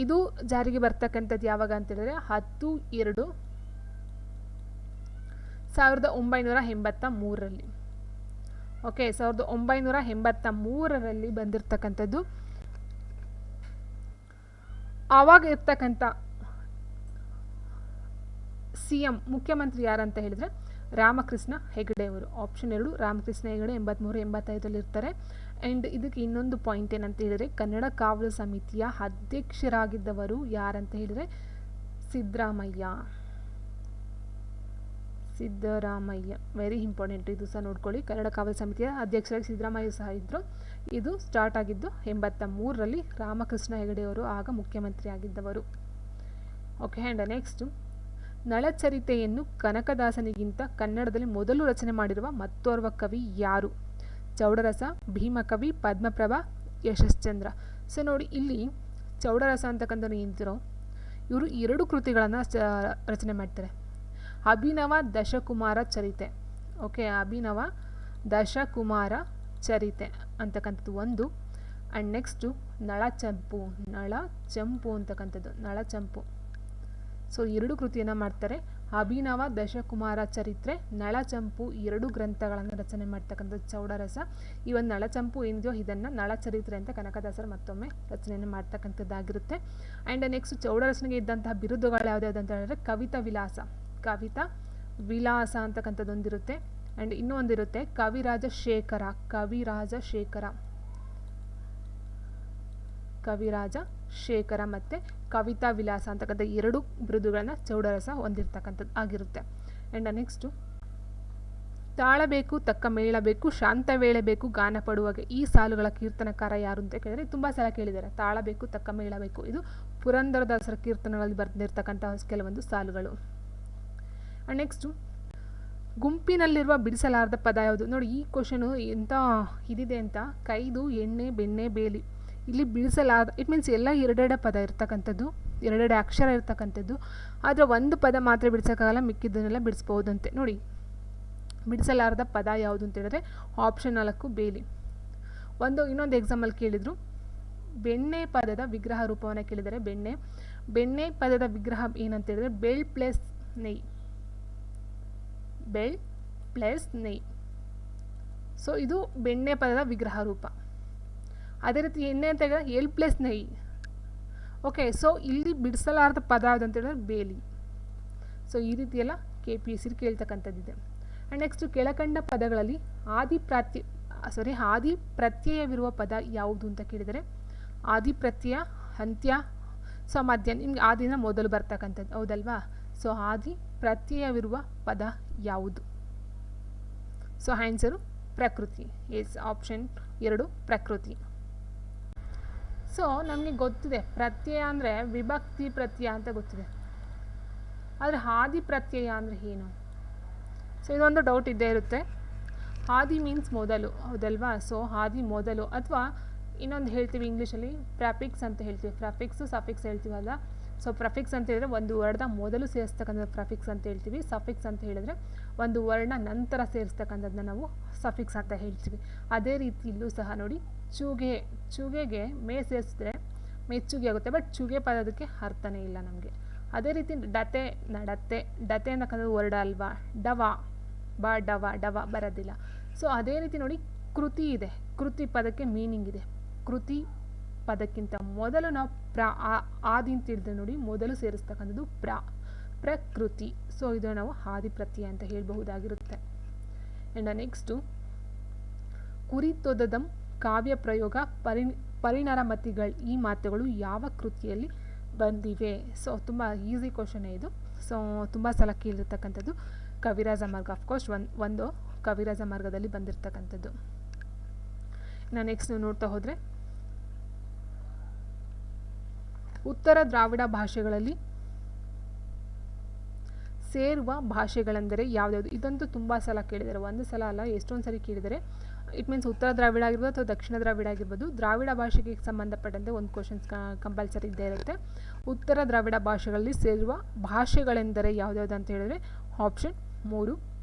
ಇದು ಜಾರಿಗೆ ಬರ್ತಕ್ಕಂಥದ್ದು ಯಾವಾಗ ಅಂತ ಹೇಳಿದ್ರೆ 10/2/1983. ಓಕೆ, 1983ರಲ್ಲಿ ಬಂದಿರತಕ್ಕಂಥದ್ದು. ಆವಾಗ ಇರ್ತಕ್ಕಂಥ CM ಮುಖ್ಯಮಂತ್ರಿ ಯಾರಂತ ಹೇಳಿದ್ರೆ ರಾಮಕೃಷ್ಣ ಹೆಗಡೆ ಅವರು. ಆಪ್ಷನ್ 2 ರಾಮಕೃಷ್ಣ ಹೆಗಡೆ 83-85 ಇರ್ತಾರೆ. ಆ್ಯಂಡ್ ಇದಕ್ಕೆ ಇನ್ನೊಂದು ಪಾಯಿಂಟ್ ಏನಂತ ಹೇಳಿದರೆ ಕನ್ನಡ ಕಾವಲು ಸಮಿತಿಯ ಅಧ್ಯಕ್ಷರಾಗಿದ್ದವರು ಯಾರಂತ ಹೇಳಿದರೆ ಸಿದ್ದರಾಮಯ್ಯ. ವೆರಿ ಇಂಪಾರ್ಟೆಂಟ್, ಇದು ಸಹ ನೋಡ್ಕೊಳ್ಳಿ. ಕನ್ನಡ ಕಾವಲು ಸಮಿತಿಯ ಅಧ್ಯಕ್ಷರಾಗಿ ಸಿದ್ದರಾಮಯ್ಯ ಸಹ ಇದ್ದರು. ಇದು ಸ್ಟಾರ್ಟ್ ಆಗಿದ್ದು 83ರಲ್ಲಿ. ರಾಮಕೃಷ್ಣ ಹೆಗಡೆ ಅವರು ಆಗ ಮುಖ್ಯಮಂತ್ರಿ ಆಗಿದ್ದವರು. ಓಕೆ, ಆ್ಯಂಡ್ ನೆಕ್ಸ್ಟು, ನಳಚರಿತೆಯನ್ನು ಕನಕದಾಸನಿಗಿಂತ ಕನ್ನಡದಲ್ಲಿ ಮೊದಲು ರಚನೆ ಮಾಡಿರುವ ಮತ್ತೋರ್ವ ಕವಿ ಯಾರು? ಚೌಡರಸ, ಭೀಮಕವಿ, ಪದ್ಮಪ್ರಭ, ಯಶಶ್ಚಂದ್ರ. ಸೊ ನೋಡಿ, ಇಲ್ಲಿ ಚೌಡರಸ ಅಂತಕ್ಕಂಥ ಏನಿದ್ರು ಇವರು 2 ಕೃತಿಗಳನ್ನು ರಚನೆ ಮಾಡ್ತಾರೆ. ಅಭಿನವ ದಶಕುಮಾರ ಚರಿತೆ. ಓಕೆ, ಅಭಿನವ ದಶಕುಮಾರ ಚರಿತೆ ಅಂತಕ್ಕಂಥದ್ದು ಒಂದು. ಆ್ಯಂಡ್ ನೆಕ್ಸ್ಟು ನಳಚಂಪು ಅಂತಕ್ಕಂಥದ್ದು, ನಳಚಂಪು. ಸೊ 2 ಕೃತಿಯನ್ನು ಮಾಡ್ತಾರೆ. ಅಭಿನವ ದಶಕುಮಾರ ಚರಿತ್ರೆ, ನಳಚಂಪು 2 ಗ್ರಂಥಗಳನ್ನು ರಚನೆ ಮಾಡ್ತಕ್ಕಂಥದ್ದು ಚೌಡರಸ. ಈ ಒಂದು ನಳಚಂಪು ಏನಿದೆಯೋ ಇದನ್ನು ನಳಚರಿತ್ರೆ ಅಂತ ಕನಕದಾಸರು ಮತ್ತೊಮ್ಮೆ ರಚನೆಯನ್ನು ಮಾಡ್ತಕ್ಕಂಥದ್ದಾಗಿರುತ್ತೆ. ಆ್ಯಂಡ್ ನೆಕ್ಸ್ಟ್ ಚೌಡರಸನಿಗೆ ಇದ್ದಂತಹ ಬಿರುದುಗಳು ಯಾವ್ದು ಅಂತ ಹೇಳಿದ್ರೆ ಕವಿತಾ ವಿಲಾಸ ಅಂತಕ್ಕಂಥದ್ದೊಂದಿರುತ್ತೆ. ಆ್ಯಂಡ್ ಇನ್ನೂ ಒಂದಿರುತ್ತೆ ಕವಿರಾಜ ಶೇಖರ ಮತ್ತು ಕವಿತಾ ವಿಲಾಸ ಅಂತಕ್ಕಂಥ 2 ಬಿರುದುಗಳನ್ನು ಚೌಡರಸ ಹೊಂದಿರತಕ್ಕಂಥದ್ದು ಆಗಿರುತ್ತೆ. ಆ್ಯಂಡ್ ನೆಕ್ಸ್ಟು, ತಾಳಬೇಕು ತಕ್ಕ ಮೇಳಬೇಕು ಶಾಂತ ವೇಳೆ ಬೇಕು ಗಾನ ಪಡುವಾಗೆ ಈ ಸಾಲುಗಳ ಕೀರ್ತನಕಾರ ಯಾರು ಅಂತ ಕೇಳಿದರೆ ತುಂಬ ಸಲ ಕೇಳಿದ್ದಾರೆ. ತಾಳಬೇಕು ತಕ್ಕ ಮೇಳಬೇಕು ಇದು ಪುರಂದರದಾಸರ ಕೀರ್ತನೆಗಳಲ್ಲಿ ಬರೆದಿರ್ತಕ್ಕಂಥ ಕೆಲವೊಂದು ಸಾಲುಗಳು. ಆ್ಯಂಡ್ ನೆಕ್ಸ್ಟು, ಗುಂಪಿನಲ್ಲಿರುವ ಬಿಡಿಸಲಾರದ ಪದ ಯಾವುದು? ನೋಡಿ, ಈ ಕ್ವಶನು ಎಂಥ ಇದಿದೆ ಅಂತ, ಕೈದು ಎಣ್ಣೆ ಬೆಣ್ಣೆ ಬೇಲಿ. ಇಲ್ಲಿ ಬಿಡಿಸಲಾದ ಇಟ್ ಮೀನ್ಸ್ ಎಲ್ಲ 2 ಪದ ಇರ್ತಕ್ಕಂಥದ್ದು, 2 ಅಕ್ಷರ ಇರ್ತಕ್ಕಂಥದ್ದು. ಆದರೆ ಒಂದು ಪದ ಮಾತ್ರ ಬಿಡಿಸೋಕ್ಕಾಗಲ್ಲ, ಮಿಕ್ಕಿದ್ದನ್ನೆಲ್ಲ ಬಿಡಿಸ್ಬೋದಂತೆ. ನೋಡಿ, ಬಿಡಿಸಲಾರದ ಪದ ಯಾವುದು ಅಂತ ಹೇಳಿದ್ರೆ ಆಪ್ಷನ್ 4 ಬೇಲಿ. ಇನ್ನೊಂದು ಎಕ್ಸಾಮಲ್ಲಿ ಕೇಳಿದರು, ಬೆಣ್ಣೆ ಪದದ ವಿಗ್ರಹ ರೂಪವನ್ನು ಕೇಳಿದರೆ ಬೆಣ್ಣೆ ಪದದ ವಿಗ್ರಹ ಏನಂತ ಹೇಳಿದ್ರೆ ಬೆಳ್ ಪ್ಲಸ್ ನೆಯ್. ಸೊ ಇದು ಬೆಣ್ಣೆ ಪದದ ವಿಗ್ರಹ ರೂಪ. ಅದೇ ರೀತಿ ಎಣ್ಣೆ ಅಂತ ಹೇಳಿದ್ರೆ ಎಲ್ ಪ್ಲಸ್ ನೈ. ಓಕೆ, ಸೊ ಇಲ್ಲಿ ಬಿಡಿಸಲಾರದ ಪದ ಯಾವುದು ಅಂತ ಹೇಳಿದ್ರೆ ಬೇಲಿ. ಸೊ ಈ ರೀತಿಯೆಲ್ಲ KPSC ಕೇಳ್ತಕ್ಕಂಥದ್ದಿದೆ. ಆ್ಯಂಡ್ ನೆಕ್ಸ್ಟ್, ಕೆಳಕಂಡ ಪದಗಳಲ್ಲಿ ಆದಿ ಪ್ರತ್ಯಯವಿರುವ ಪದ ಯಾವುದು ಅಂತ ಕೇಳಿದರೆ ಆದಿ ಪ್ರತ್ಯಯ, ಅಂತ್ಯ, ಸೊ ಮಧ್ಯ. ನಿಮ್ಗೆ ಆದಿನ ಮೊದಲು ಬರ್ತಕ್ಕಂಥದ್ದು ಹೌದಲ್ವಾ? ಸೊ ಆದಿ ಪ್ರತ್ಯಯವಿರುವ ಪದ ಯಾವುದು? ಸೊ ಆನ್ಸರು ಪ್ರಕೃತಿ. ಎಸ್, ಆಪ್ಷನ್ 2 ಪ್ರಕೃತಿ. ಸೊ ನಮಗೆ ಗೊತ್ತಿದೆ ಪ್ರತ್ಯಯ ಅಂದರೆ ವಿಭಕ್ತಿ ಪ್ರತ್ಯಯ ಅಂತ ಗೊತ್ತಿದೆ. ಆದರೆ ಆದಿ ಪ್ರತ್ಯಯ ಅಂದರೆ ಏನು? ಸೊ ಇದೊಂದು ಡೌಟ್ ಇದ್ದೇ ಇರುತ್ತೆ. ಆದಿ ಮೀನ್ಸ್ ಮೊದಲು ಹೌದಲ್ವಾ? ಸೊ ಆದಿ ಮೊದಲು, ಅಥವಾ ಇನ್ನೊಂದು ಹೇಳ್ತೀವಿ ಇಂಗ್ಲೀಷಲ್ಲಿ ಪ್ರೆಫಿಕ್ಸ್ ಅಂತ ಹೇಳ್ತೀವಿ. ಪ್ರೆಫಿಕ್ಸು ಸಫಿಕ್ಸ್ ಹೇಳ್ತೀವಲ್ಲ. ಸೊ ಪ್ರೆಫಿಕ್ಸ್ ಅಂತ ಹೇಳಿದ್ರೆ ಒಂದು ವರ್ಡ್ನ ಮೊದಲು ಸೇರಿಸ್ತಕ್ಕಂಥ ಪ್ರೆಫಿಕ್ಸ್ ಅಂತ ಹೇಳ್ತೀವಿ. ಸಫಿಕ್ಸ್ ಅಂತ ಹೇಳಿದ್ರೆ ಒಂದು ವರ್ಡ್ನ ನಂತರ ಸೇರಿಸ್ತಕ್ಕಂಥದ್ದನ್ನ ನಾವು ಸಫಿಕ್ಸ್ ಅಂತ ಹೇಳ್ತೀವಿ. ಅದೇ ರೀತಿ ಇಲ್ಲೂ ಸಹ ನೋಡಿ, ಚೂಗೆಗೆ ಮೇ ಸೇರಿಸಿದ್ರೆ ಮೆಚ್ಚುಗೆ ಆಗುತ್ತೆ. ಬಟ್ ಚುಗೆ ಪದಕ್ಕೆ ಅರ್ಥನೇ ಇಲ್ಲ ನಮಗೆ. ಅದೇ ರೀತಿ ನಡತೆ ಅನ್ನಕ್ಕಂಥದ್ದು ವರ್ಡ್ ಅಲ್ವಾ? ಡವ ಬರೋದಿಲ್ಲ. ಸೊ ಅದೇ ರೀತಿ ನೋಡಿ, ಕೃತಿ ಇದೆ. ಕೃತಿ ಪದಕ್ಕೆ ಮೀನಿಂಗ್ ಇದೆ. ಕೃತಿ ಪದಕ್ಕಿಂತ ಮೊದಲು ನಾವು ಆದಿ ಅಂತ ಹೇಳಿದ್ರೆ ನೋಡಿ, ಮೊದಲು ಸೇರಿಸ್ತಕ್ಕಂಥದ್ದು ಪ್ರಕೃತಿ. ಸೊ ಇದು ನಾವು ಆದಿ ಪ್ರತ್ಯಯ ಅಂತ ಹೇಳಬಹುದಾಗಿರುತ್ತೆ. ಆ್ಯಂಡ್ ನೆಕ್ಸ್ಟು ಕುರಿತೊದದಂ ಕಾವ್ಯ ಪ್ರಯೋಗ ಪರಿಣಾಮತಿಗಳು ಈ ಮಾತುಗಳು ಯಾವ ಕೃತಿಯಲ್ಲಿ ಬಂದಿವೆ? ಸೊ ತುಂಬ ಈಸಿ ಕ್ವಶನ್ ಇದು. ಸೊ ತುಂಬ ಸಲ ಕೇಳಿರ್ತಕ್ಕಂಥದ್ದು ಕವಿರಾಜ ಮಾರ್ಗ. ಅಫ್ಕೋರ್ಸ್ ಒಂದು ಕವಿರಾಜ ಮಾರ್ಗದಲ್ಲಿ ಬಂದಿರತಕ್ಕಂಥದ್ದು. ಇನ್ನು ನೆಕ್ಸ್ಟ್ ನೋಡ್ತಾ ಹೋದರೆ ಉತ್ತರ ದ್ರಾವಿಡ ಭಾಷೆಗಳಲ್ಲಿ ಸೇರುವ ಭಾಷೆಗಳೆಂದರೆ ಯಾವ್ಯಾವುದು? ಇದಂತೂ ತುಂಬ ಸಲ ಕೇಳಿದ್ದಾರೆ, ಒಂದು ಸಲ ಅಲ್ಲ ಎಷ್ಟೊಂದು ಸಲ ಕೇಳಿದ್ದಾರೆ. ಇಟ್ ಮೀನ್ಸ್ ಉತ್ತರ ದ್ರಾವಿಡ ಆಗಿರ್ಬೋದು ಅಥವಾ ದಕ್ಷಿಣ ದ್ರಾವಿಡ ಆಗಿರ್ಬೋದು, ದ್ರಾವಿಡ ಭಾಷೆಗೆ ಸಂಬಂಧಪಟ್ಟಂತೆ ಒಂದು ಕ್ವಶನ್ಸ್ ಕಂಪಲ್ಸರಿ ಇದ್ದೇ ಇರುತ್ತೆ. ಉತ್ತರ ದ್ರಾವಿಡ ಭಾಷೆಗಳಲ್ಲಿ ಸೇರುವ ಭಾಷೆಗಳೆಂದರೆ ಯಾವ್ಯಾವುದು ಅಂತ ಹೇಳಿದ್ರೆ ಆಪ್ಷನ್ 3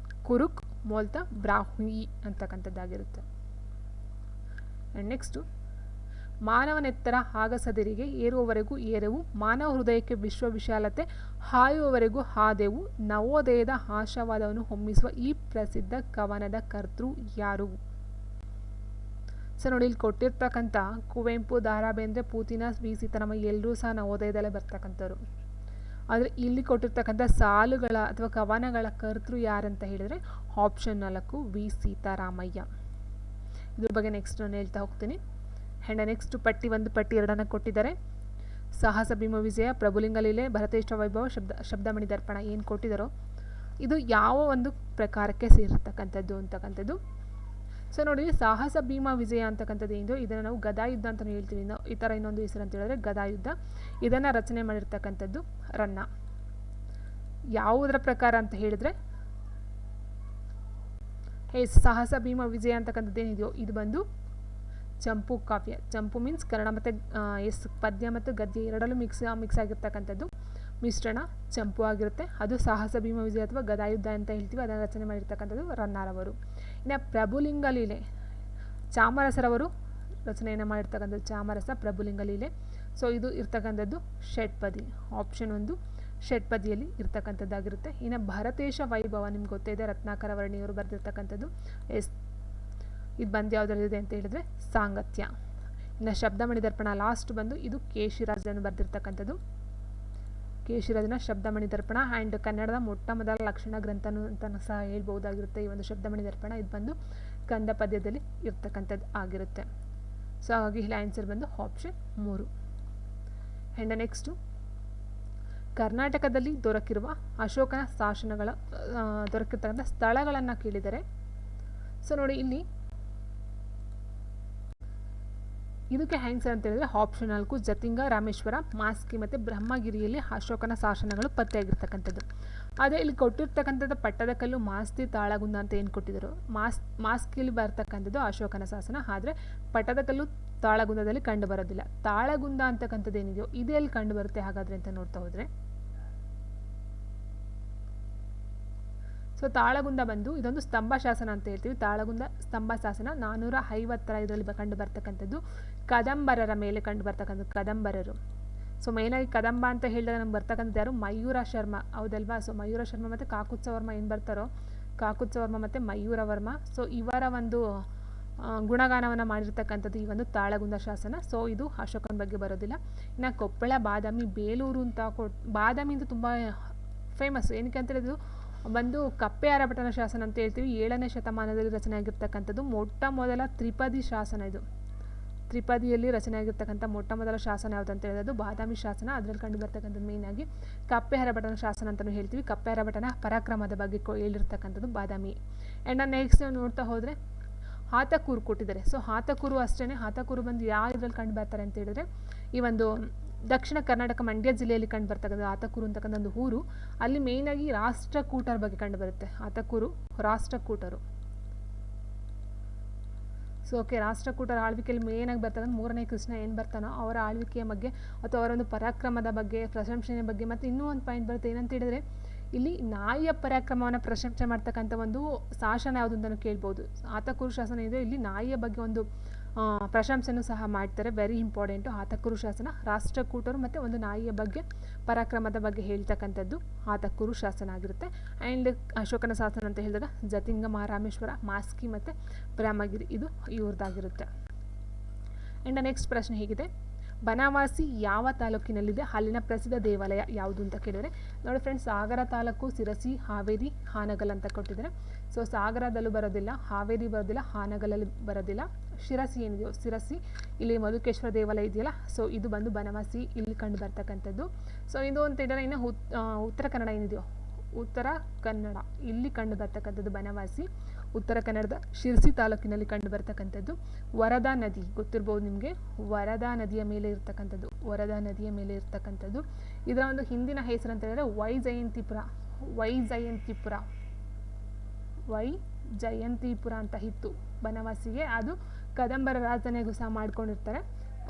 ಕುರುಕ್, ಮೋಲ್ತಾ, ಬ್ರಾಹ್ಮಿ ಅಂತಕ್ಕಂಥದ್ದಾಗಿರುತ್ತೆ. ಆ್ಯಂಡ್ ನೆಕ್ಸ್ಟು ಮಾನವನೆತ್ತರ ಆಗಸದಿರಿಗೆ ಏರುವವರೆಗೂ ಏರೆವು, ಮಾನವ ಹೃದಯಕ್ಕೆ ವಿಶ್ವವಿಶಾಲತೆ ಹಾಯುವವರೆಗೂ ಹಾದೆವು, ನವೋದಯದ ಆಶಾವಾದವನ್ನು ಹೊಮ್ಮಿಸುವ ಈ ಪ್ರಸಿದ್ಧ ಕವನದ ಕರ್ತೃ ಯಾರು? ಸೊ ನೋಡಿ, ಇಲ್ಲಿ ಕೊಟ್ಟಿರ್ತಕ್ಕಂಥ ಕುವೆಂಪು, ದ ರಾ ಬೇಂದ್ರೆ, ಪೂತಿನ, ವಿ ಸೀತಾರಾಮಯ್ಯ ಎಲ್ಲರೂ ಸಹ ನವೋದಯದಲ್ಲೇ ಬರ್ತಕ್ಕಂಥವ್ರು. ಆದರೆ ಇಲ್ಲಿ ಕೊಟ್ಟಿರ್ತಕ್ಕಂಥ ಸಾಲುಗಳ ಅಥವಾ ಕವನಗಳ ಕರ್ತೃ ಯಾರಂತ ಹೇಳಿದರೆ ಆಪ್ಷನ್ 4 ವಿ ಸೀತಾರಾಮಯ್ಯ. ಇದ್ರ ಬಗ್ಗೆ ನೆಕ್ಸ್ಟ್ ನಾನು ಹೇಳ್ತಾ ಹೋಗ್ತೀನಿ. ಆ್ಯಂಡ್ ನೆಕ್ಸ್ಟ್ ಪಟ್ಟಿ 1 ಪಟ್ಟಿ 2 ಕೊಟ್ಟಿದ್ದಾರೆ. ಸಾಹಸ ಭೀಮ ವಿಜಯ, ಪ್ರಭುಲಿಂಗ ಲೀಲೆ, ಭರತೇಷ್ಟ ವೈಭವ, ಶಬ್ದಮಣಿ ದರ್ಪಣ ಏನು ಕೊಟ್ಟಿದ್ದಾರೋ ಇದು ಯಾವ ಒಂದು ಪ್ರಕಾರಕ್ಕೆ ಸೇರಿರ್ತಕ್ಕಂಥದ್ದು ಅಂತಕ್ಕಂಥದ್ದು. ಸೊ ನೋಡಿ, ಸಾಹಸ ಭೀಮ ವಿಜಯ ಅಂತಕ್ಕಂಥದ್ದು ಏನು, ಇದನ್ನು ನಾವು ಗದಾಯುದ್ಧ ಅಂತಲೂ ಹೇಳ್ತೀವಿ. ನಾವು ಈ ಥರ ಇನ್ನೊಂದು ಹೆಸರು ಅಂತ ಹೇಳಿದ್ರೆ ಗದಾಯುದ್ಧ. ಇದನ್ನು ರಚನೆ ಮಾಡಿರ್ತಕ್ಕಂಥದ್ದು ರನ್ನ. ಯಾವುದರ ಪ್ರಕಾರ ಅಂತ ಹೇಳಿದ್ರೆ ಸಾಹಸ ಭೀಮ ವಿಜಯ ಅಂತಕ್ಕಂಥದ್ದು ಏನಿದೆಯೋ ಇದು ಬಂದು ಚಂಪು ಕಾವ್ಯ. ಚಂಪು ಮೀನ್ಸ್ ಕನ್ನಡ ಮತ್ತು ಪದ್ಯ ಮತ್ತು ಗದ್ಯ ಎರಡಲ್ಲೂ ಮಿಕ್ಸ್ ಆಗಿರ್ತಕ್ಕಂಥದ್ದು ಮಿಶ್ರಣ ಚಂಪು ಆಗಿರುತ್ತೆ. ಅದು ಸಾಹಸ ಭೀಮ ವಿಜಯ ಅಥವಾ ಗದಾಯುದ್ಧ ಅಂತ ಹೇಳ್ತೀವಿ. ಅದನ್ನು ರಚನೆ ಮಾಡಿರ್ತಕ್ಕಂಥದ್ದು ರನ್ನಾರವರು. ಇನ್ನು ಪ್ರಭುಲಿಂಗ ಲೀಲೆ ಚಾಮರಸರವರು ರಚನೆಯನ್ನು ಮಾಡಿರ್ತಕ್ಕಂಥದ್ದು ಚಾಮರಸ ಪ್ರಭುಲಿಂಗ ಲೀಲೆ. ಸೊ ಇದು ಇರ್ತಕ್ಕಂಥದ್ದು ಷಟ್ಪದಿ. ಆಪ್ಷನ್ 1 ಷಟ್ಪದಿಯಲ್ಲಿ ಇರ್ತಕ್ಕಂಥದ್ದಾಗಿರುತ್ತೆ. ಇನ್ನು ಭರತೇಶ ವೈಭವ ನಿಮ್ಗೆ ಗೊತ್ತೇ ಇದೆ, ರತ್ನಾಕರ ವರ್ಣಿಯವರು ಬರೆದಿರ್ತಕ್ಕಂಥದ್ದು. ಇದು ಬಂದು ಯಾವುದರಲ್ಲಿದೆ ಅಂತ ಹೇಳಿದ್ರೆ ಸಾಂಗತ್ಯ. ಇನ್ನು ಶಬ್ದಮಣಿ ದರ್ಪಣ ಲಾಸ್ಟ್ ಬಂದು ಇದು ಕೇಶಿರಾಜನ ಬರೆದಿರ್ತಕ್ಕಂಥದ್ದು. ಕೇಶಿರಾಜನ ಶಬ್ದಮಣಿ ದರ್ಪಣ ಆ್ಯಂಡ್ ಕನ್ನಡದ ಮೊಟ್ಟ ಮೊದಲ ಲಕ್ಷಣ ಗ್ರಂಥ ಅಂತಲೂ ಸಹ ಹೇಳ್ಬಹುದಾಗಿರುತ್ತೆ ಈ ಒಂದು ಶಬ್ದಮಣಿ ದರ್ಪಣ. ಇದು ಬಂದು ಕಂದ ಪದ್ಯದಲ್ಲಿ ಇರ್ತಕ್ಕಂಥದ್ದು ಆಗಿರುತ್ತೆ. ಸೊ ಹಾಗಾಗಿ ಇಲ್ಲಿ ಆನ್ಸರ್ ಬಂದು ಆಪ್ಷನ್ 3. ಆ್ಯಂಡ್ ನೆಕ್ಸ್ಟು ಕರ್ನಾಟಕದಲ್ಲಿ ದೊರಕಿರುವ ಅಶೋಕನ ಶಾಸನಗಳ ದೊರಕಿರ್ತಕ್ಕಂಥ ಸ್ಥಳಗಳನ್ನು ಕೇಳಿದ್ದಾರೆ. ಸೊ ನೋಡಿ, ಇಲ್ಲಿ ಇದಕ್ಕೆ ಆನ್ಸರ್ ಅಂತ ಹೇಳಿದ್ರೆ ಆಪ್ಷನ್ 4 ಜತಿಂಗ, ರಾಮೇಶ್ವರ, ಮಾಸ್ಕಿ ಮತ್ತು ಬ್ರಹ್ಮಗಿರಿಯಲ್ಲಿ ಅಶೋಕನ ಶಾಸನಗಳು ಪತ್ತೆಯಾಗಿರ್ತಕ್ಕಂಥದ್ದು. ಅದೇ ಇಲ್ಲಿ ಕೊಟ್ಟಿರ್ತಕ್ಕಂಥದ್ದು ಪಟ್ಟದಕಲ್ಲು, ಮಾಸ್ತಿ, ತಾಳಗುಂದ ಅಂತ ಏನು ಕೊಟ್ಟಿದ್ದರು, ಮಾಸ್ಕಿಯಲ್ಲಿ ಬರ್ತಕ್ಕಂಥದ್ದು ಅಶೋಕನ ಶಾಸನ. ಆದರೆ ಪಟ್ಟದಕಲ್ಲು ತಾಳಗುಂದದಲ್ಲಿ ಕಂಡು ಬರೋದಿಲ್ಲ. ತಾಳಗುಂದ ಅಂತಕ್ಕಂಥದ್ದು ಏನಿದೆಯೋ ಇದು ಎಲ್ಲಿ ಕಂಡು ಬರುತ್ತೆ ಹಾಗಾದರೆ ಅಂತ ನೋಡ್ತಾ ಹೋದರೆ, ಸೊ ತಾಳಗುಂದ ಬಂದು ಇದೊಂದು ಸ್ತಂಭ ಶಾಸನ ಅಂತ ಹೇಳ್ತೀವಿ. ತಾಳಗುಂದ ಸ್ತಂಭ ಶಾಸನ 450 ಇದರಲ್ಲಿ ಕಂಡು ಬರ್ತಕ್ಕಂಥದ್ದು. ಕದಂಬರರ ಮೇಲೆ ಕಂಡು ಬರ್ತಕ್ಕಂಥದ್ದು ಕದಂಬರರು. ಸೊ ಮೇಯ್ನಾಗಿ ಕದಂಬ ಅಂತ ಹೇಳಿದಾಗ ನಮ್ಗೆ ಬರ್ತಕ್ಕಂಥದ್ದು ಯಾರು, ಮಯೂರ ಶರ್ಮ ಹೌದಲ್ವಾ. ಸೊ ಮಯೂರ ಶರ್ಮ ಮತ್ತು ಕಾಕುತ್ಸವರ್ಮ ಏನು ಬರ್ತಾರೋ, ಕಾಕುತ್ಸವರ್ಮ ಮತ್ತು ಮಯೂರ ವರ್ಮ, ಸೊ ಇವರ ಒಂದು ಗುಣಗಾನವನ್ನು ಮಾಡಿರ್ತಕ್ಕಂಥದ್ದು ಈ ಒಂದು ತಾಳಗುಂದ ಶಾಸನ. ಸೊ ಇದು ಅಶೋಕನ ಬಗ್ಗೆ ಬರೋದಿಲ್ಲ. ಇನ್ನು ಕೊಪ್ಪಳ, ಬಾದಾಮಿ, ಬೇಲೂರು ಅಂತ ಬಾದಾಮಿ ಅಂತ ತುಂಬ ಫೇಮಸ್. ಏನಕ್ಕೆ ಅಂತ ಹೇಳಿದ್ರು ಒಂದು ಕಪ್ಪೆ ಅರಭಟನ ಶಾಸನ ಅಂತ ಹೇಳ್ತೀವಿ. 7ನೇ ಶತಮಾನದಲ್ಲಿ ರಚನೆ ಆಗಿರ್ತಕ್ಕಂಥದ್ದು ಮೊಟ್ಟ ಮೊದಲ ತ್ರಿಪದಿ ಶಾಸನ. ಇದು ತ್ರಿಪದಿಯಲ್ಲಿ ರಚನೆ ಆಗಿರ್ತಕ್ಕಂಥ ಮೊಟ್ಟ ಮೊದಲ ಶಾಸನ ಯಾವುದು ಅಂತ ಹೇಳಿದ್ದು ಬಾದಾಮಿ ಶಾಸನ. ಅದರಲ್ಲಿ ಕಂಡು ಬರ್ತಕ್ಕಂಥದ್ದು ಮೇಯ್ನಾಗಿ ಕಪ್ಪೆ ಅರಭಟನ ಶಾಸನ ಅಂತಲೂ ಹೇಳ್ತೀವಿ. ಕಪ್ಪೆ ಅರಭಟನ ಪರಾಕ್ರಮದ ಬಗ್ಗೆ ಹೇಳಿರ್ತಕ್ಕಂಥದ್ದು ಬಾದಾಮಿ. ಆ್ಯಂಡ್ ನೆಕ್ಸ್ಟ್ ನೋಡ್ತಾ ಹೋದರೆ ಹಾತಕೂರು ಕೊಟ್ಟಿದ್ದಾರೆ. ಸೊ ಹಾತಕೂರು ಅಷ್ಟೇ. ಹಾತಕೂರು ಬಂದು ಯಾವ ಇದರಲ್ಲಿ ಕಂಡು ಬರ್ತಾರೆ ಅಂತ ಹೇಳಿದ್ರೆ ಈ ಒಂದು ದಕ್ಷಿಣ ಕರ್ನಾಟಕ ಮಂಡ್ಯ ಜಿಲ್ಲೆಯಲ್ಲಿ ಕಂಡು ಬರ್ತಕ್ಕಂಥ ಹಾತಕೂರು ಅಂತಕ್ಕಂಥ ಒಂದು ಊರು. ಅಲ್ಲಿ ಮೇಯ್ನಾಗಿ ರಾಷ್ಟ್ರಕೂಟರ ಬಗ್ಗೆ ಕಂಡು ಬರುತ್ತೆ. ಹಾತಕೂರು ರಾಷ್ಟ್ರಕೂಟರು. ಸೊ ಓಕೆ, ರಾಷ್ಟ್ರಕೂಟರ ಆಳ್ವಿಕೆಯಲ್ಲಿ ಮೇಯ್ನಾಗಿ ಬರ್ತಕ್ಕಂಥ 3ನೇ ಕೃಷ್ಣ ಏನು ಬರ್ತಾನೋ ಅವರ ಆಳ್ವಿಕೆಯ ಬಗ್ಗೆ ಅಥವಾ ಅವರ ಒಂದು ಪರಾಕ್ರಮದ ಬಗ್ಗೆ, ಪ್ರಶಂಸೆಯ ಬಗ್ಗೆ. ಮತ್ತು ಇನ್ನೂ ಒಂದು ಪಾಯಿಂಟ್ ಬರುತ್ತೆ ಏನಂತ ಹೇಳಿದ್ರೆ ಇಲ್ಲಿ ನಾಯಿಯ ಪರಾಕ್ರಮವನ್ನು ಪ್ರಶಂಸೆ ಮಾಡ್ತಕ್ಕಂಥ ಒಂದು ಶಾಸನ ಯಾವುದು ಅಂತಲೂ ಕೇಳ್ಬೋದು. ಹಾತಕೂರು ಶಾಸನ ಇದೆ, ಇಲ್ಲಿ ನಾಯಿಯ ಬಗ್ಗೆ ಒಂದು ಪ್ರಶಂಸೆನೂ ಸಹ ಮಾಡ್ತಾರೆ. Very important. ಹಾತಕೂರು ಶಾಸನ ರಾಷ್ಟ್ರಕೂಟರು ಮತ್ತು ಒಂದು ನಾಯಿಯ ಬಗ್ಗೆ ಪರಾಕ್ರಮದ ಬಗ್ಗೆ ಹೇಳ್ತಕ್ಕಂಥದ್ದು ಹಾತಕೂರು ಶಾಸನ ಆಗಿರುತ್ತೆ. ಆ್ಯಂಡ್ ಅಶೋಕನ ಶಾಸನ ಅಂತ ಹೇಳಿದಾಗ ಜತಿಂಗ, ರಾಮೇಶ್ವರ, ಮಾಸ್ಕಿ ಮತ್ತು ಬ್ರಹ್ಮಗಿರಿ ಇದು ಇವ್ರದ್ದಾಗಿರುತ್ತೆ. ಆ್ಯಂಡ್ ನೆಕ್ಸ್ಟ್ ಪ್ರಶ್ನೆ ಹೀಗಿದೆ, ಬನವಾಸಿ ಯಾವ ತಾಲೂಕಿನಲ್ಲಿದೆ, ಅಲ್ಲಿನ ಪ್ರಸಿದ್ಧ ದೇವಾಲಯ ಯಾವುದು ಅಂತ ಕೇಳಿದರೆ ನೋಡಿ ಫ್ರೆಂಡ್ಸ್, ಸಾಗರ ತಾಲೂಕು, ಶಿರಸಿ, ಹಾವೇರಿ, ಹಾನಗಲ್ ಅಂತ ಕೊಟ್ಟಿದ್ದಾರೆ. ಸೊ ಸಾಗರದಲ್ಲೂ ಬರೋದಿಲ್ಲ, ಹಾವೇರಿ ಬರೋದಿಲ್ಲ, ಹಾನಗಲಲ್ಲಿ ಬರೋದಿಲ್ಲ. ಶಿರಸಿ ಏನಿದೆಯೋ ಶಿರಸಿ, ಇಲ್ಲಿ ಮಧುಕೇಶ್ವರ ದೇವಾಲಯ ಇದೆಯಲ್ಲ, ಸೊ ಇದು ಬಂದು ಬನವಾಸಿ ಇಲ್ಲಿ ಕಂಡು ಬರ್ತಕ್ಕಂಥದ್ದು. ಸೊ ಇದು ಅಂತ ಹೇಳಿದ್ರೆ ಇನ್ನು ಉತ್ತರ ಕನ್ನಡ ಏನಿದೆಯೋ ಉತ್ತರ ಕನ್ನಡ ಇಲ್ಲಿ ಕಂಡು ಬರ್ತಕ್ಕಂಥದ್ದು ಬನವಾಸಿ. ಉತ್ತರ ಕನ್ನಡದ ಶಿರಸಿ ತಾಲೂಕಿನಲ್ಲಿ ಕಂಡು ಬರ್ತಕ್ಕಂಥದ್ದು. ವರದಾ ನದಿ ಗೊತ್ತಿರ್ಬೋದು ನಿಮಗೆ, ವರದಾ ನದಿಯ ಮೇಲೆ ಇರ್ತಕ್ಕಂಥದ್ದು, ವರದಾ ನದಿಯ ಮೇಲೆ ಇರ್ತಕ್ಕಂಥದ್ದು. ಇದರ ಒಂದು ಹಿಂದಿನ ಹೆಸರು ಅಂತ ಹೇಳಿದ್ರೆ ವೈಜಯಂತಿಪುರ ಅಂತ ಇತ್ತು ಬನವಾಸಿಗೆ. ಅದು ಕದಂಬರ ರಾಜನೆಗೂ ಸಹ ಮಾಡ್ಕೊಂಡಿರ್ತಾರೆ.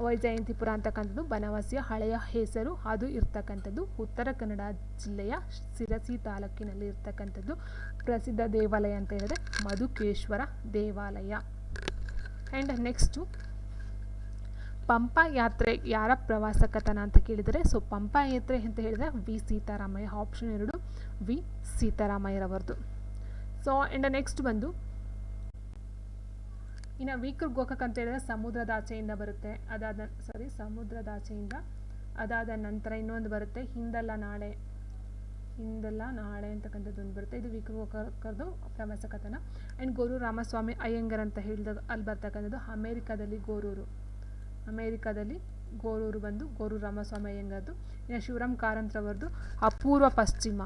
ವೈಜಯಂತಿಪುರ ಅಂತಕ್ಕಂಥದ್ದು ಬನವಾಸಿಯ ಹಳೆಯ ಹೆಸರು, ಅದು ಇರ್ತಕ್ಕಂಥದ್ದು ಉತ್ತರ ಕನ್ನಡ ಜಿಲ್ಲೆಯ ಶಿರಸಿ ತಾಲೂಕಿನಲ್ಲಿ ಇರ್ತಕ್ಕಂಥದ್ದು. ಪ್ರಸಿದ್ಧ ದೇವಾಲಯ ಅಂತ ಹೇಳಿದ್ರೆ ಮಧುಕೇಶ್ವರ ದೇವಾಲಯ. ಆ್ಯಂಡ್ ನೆಕ್ಸ್ಟು ಪಂಪಾ ಯಾತ್ರೆ ಯಾರ ಪ್ರವಾಸ ಕಥನ ಅಂತ ಕೇಳಿದರೆ, ಸೊ ಪಂಪಾ ಯಾತ್ರೆ ಅಂತ ಹೇಳಿದರೆ ವಿ ಸೀತಾರಾಮಯ್ಯ, ಆಪ್ಷನ್ 2 ವಿ ಸೀತಾರಾಮಯ್ಯರವರದು. ಸೊ ಆ್ಯಂಡ್ ನೆಕ್ಸ್ಟ್ ಬಂದು ಇನ್ನು ವೀಕರ್ ಗೋಕಾಕ್ ಅಂತ ಹೇಳಿದ್ರೆ ಸಮುದ್ರದಾಚೆಯಿಂದ ಬರುತ್ತೆ. ಸಮುದ್ರದಾಚೆಯಿಂದ ಅದಾದ ನಂತರ ಇನ್ನೊಂದು ಬರುತ್ತೆ ಹಿಂದಲ್ಲ ನಾಳೆ ಅಂತಕ್ಕಂಥದ್ದು ಒಂದು ಬರುತ್ತೆ. ಇದು ವೀಕರ್ ಗೋಕಾಕರ್ದು ಪ್ರವಾಸ ಕಥನ. ಆ್ಯಂಡ್ ಗೋರೂರು ರಾಮಸ್ವಾಮಿ ಅಯ್ಯಂಗರ್ ಅಂತ ಹೇಳಿದಾಗ ಅಲ್ಲಿ ಬರ್ತಕ್ಕಂಥದ್ದು ಅಮೇರಿಕಾದಲ್ಲಿ ಗೋರೂರು ಬಂದು ಗೋರೂರು ರಾಮಸ್ವಾಮಿ ಅಯ್ಯಂಗರ್ದು. ಇನ್ನು ಶಿವರಾಮ್ ಕಾರಂತ್ರವರದು ಅಪೂರ್ವ ಪಶ್ಚಿಮ,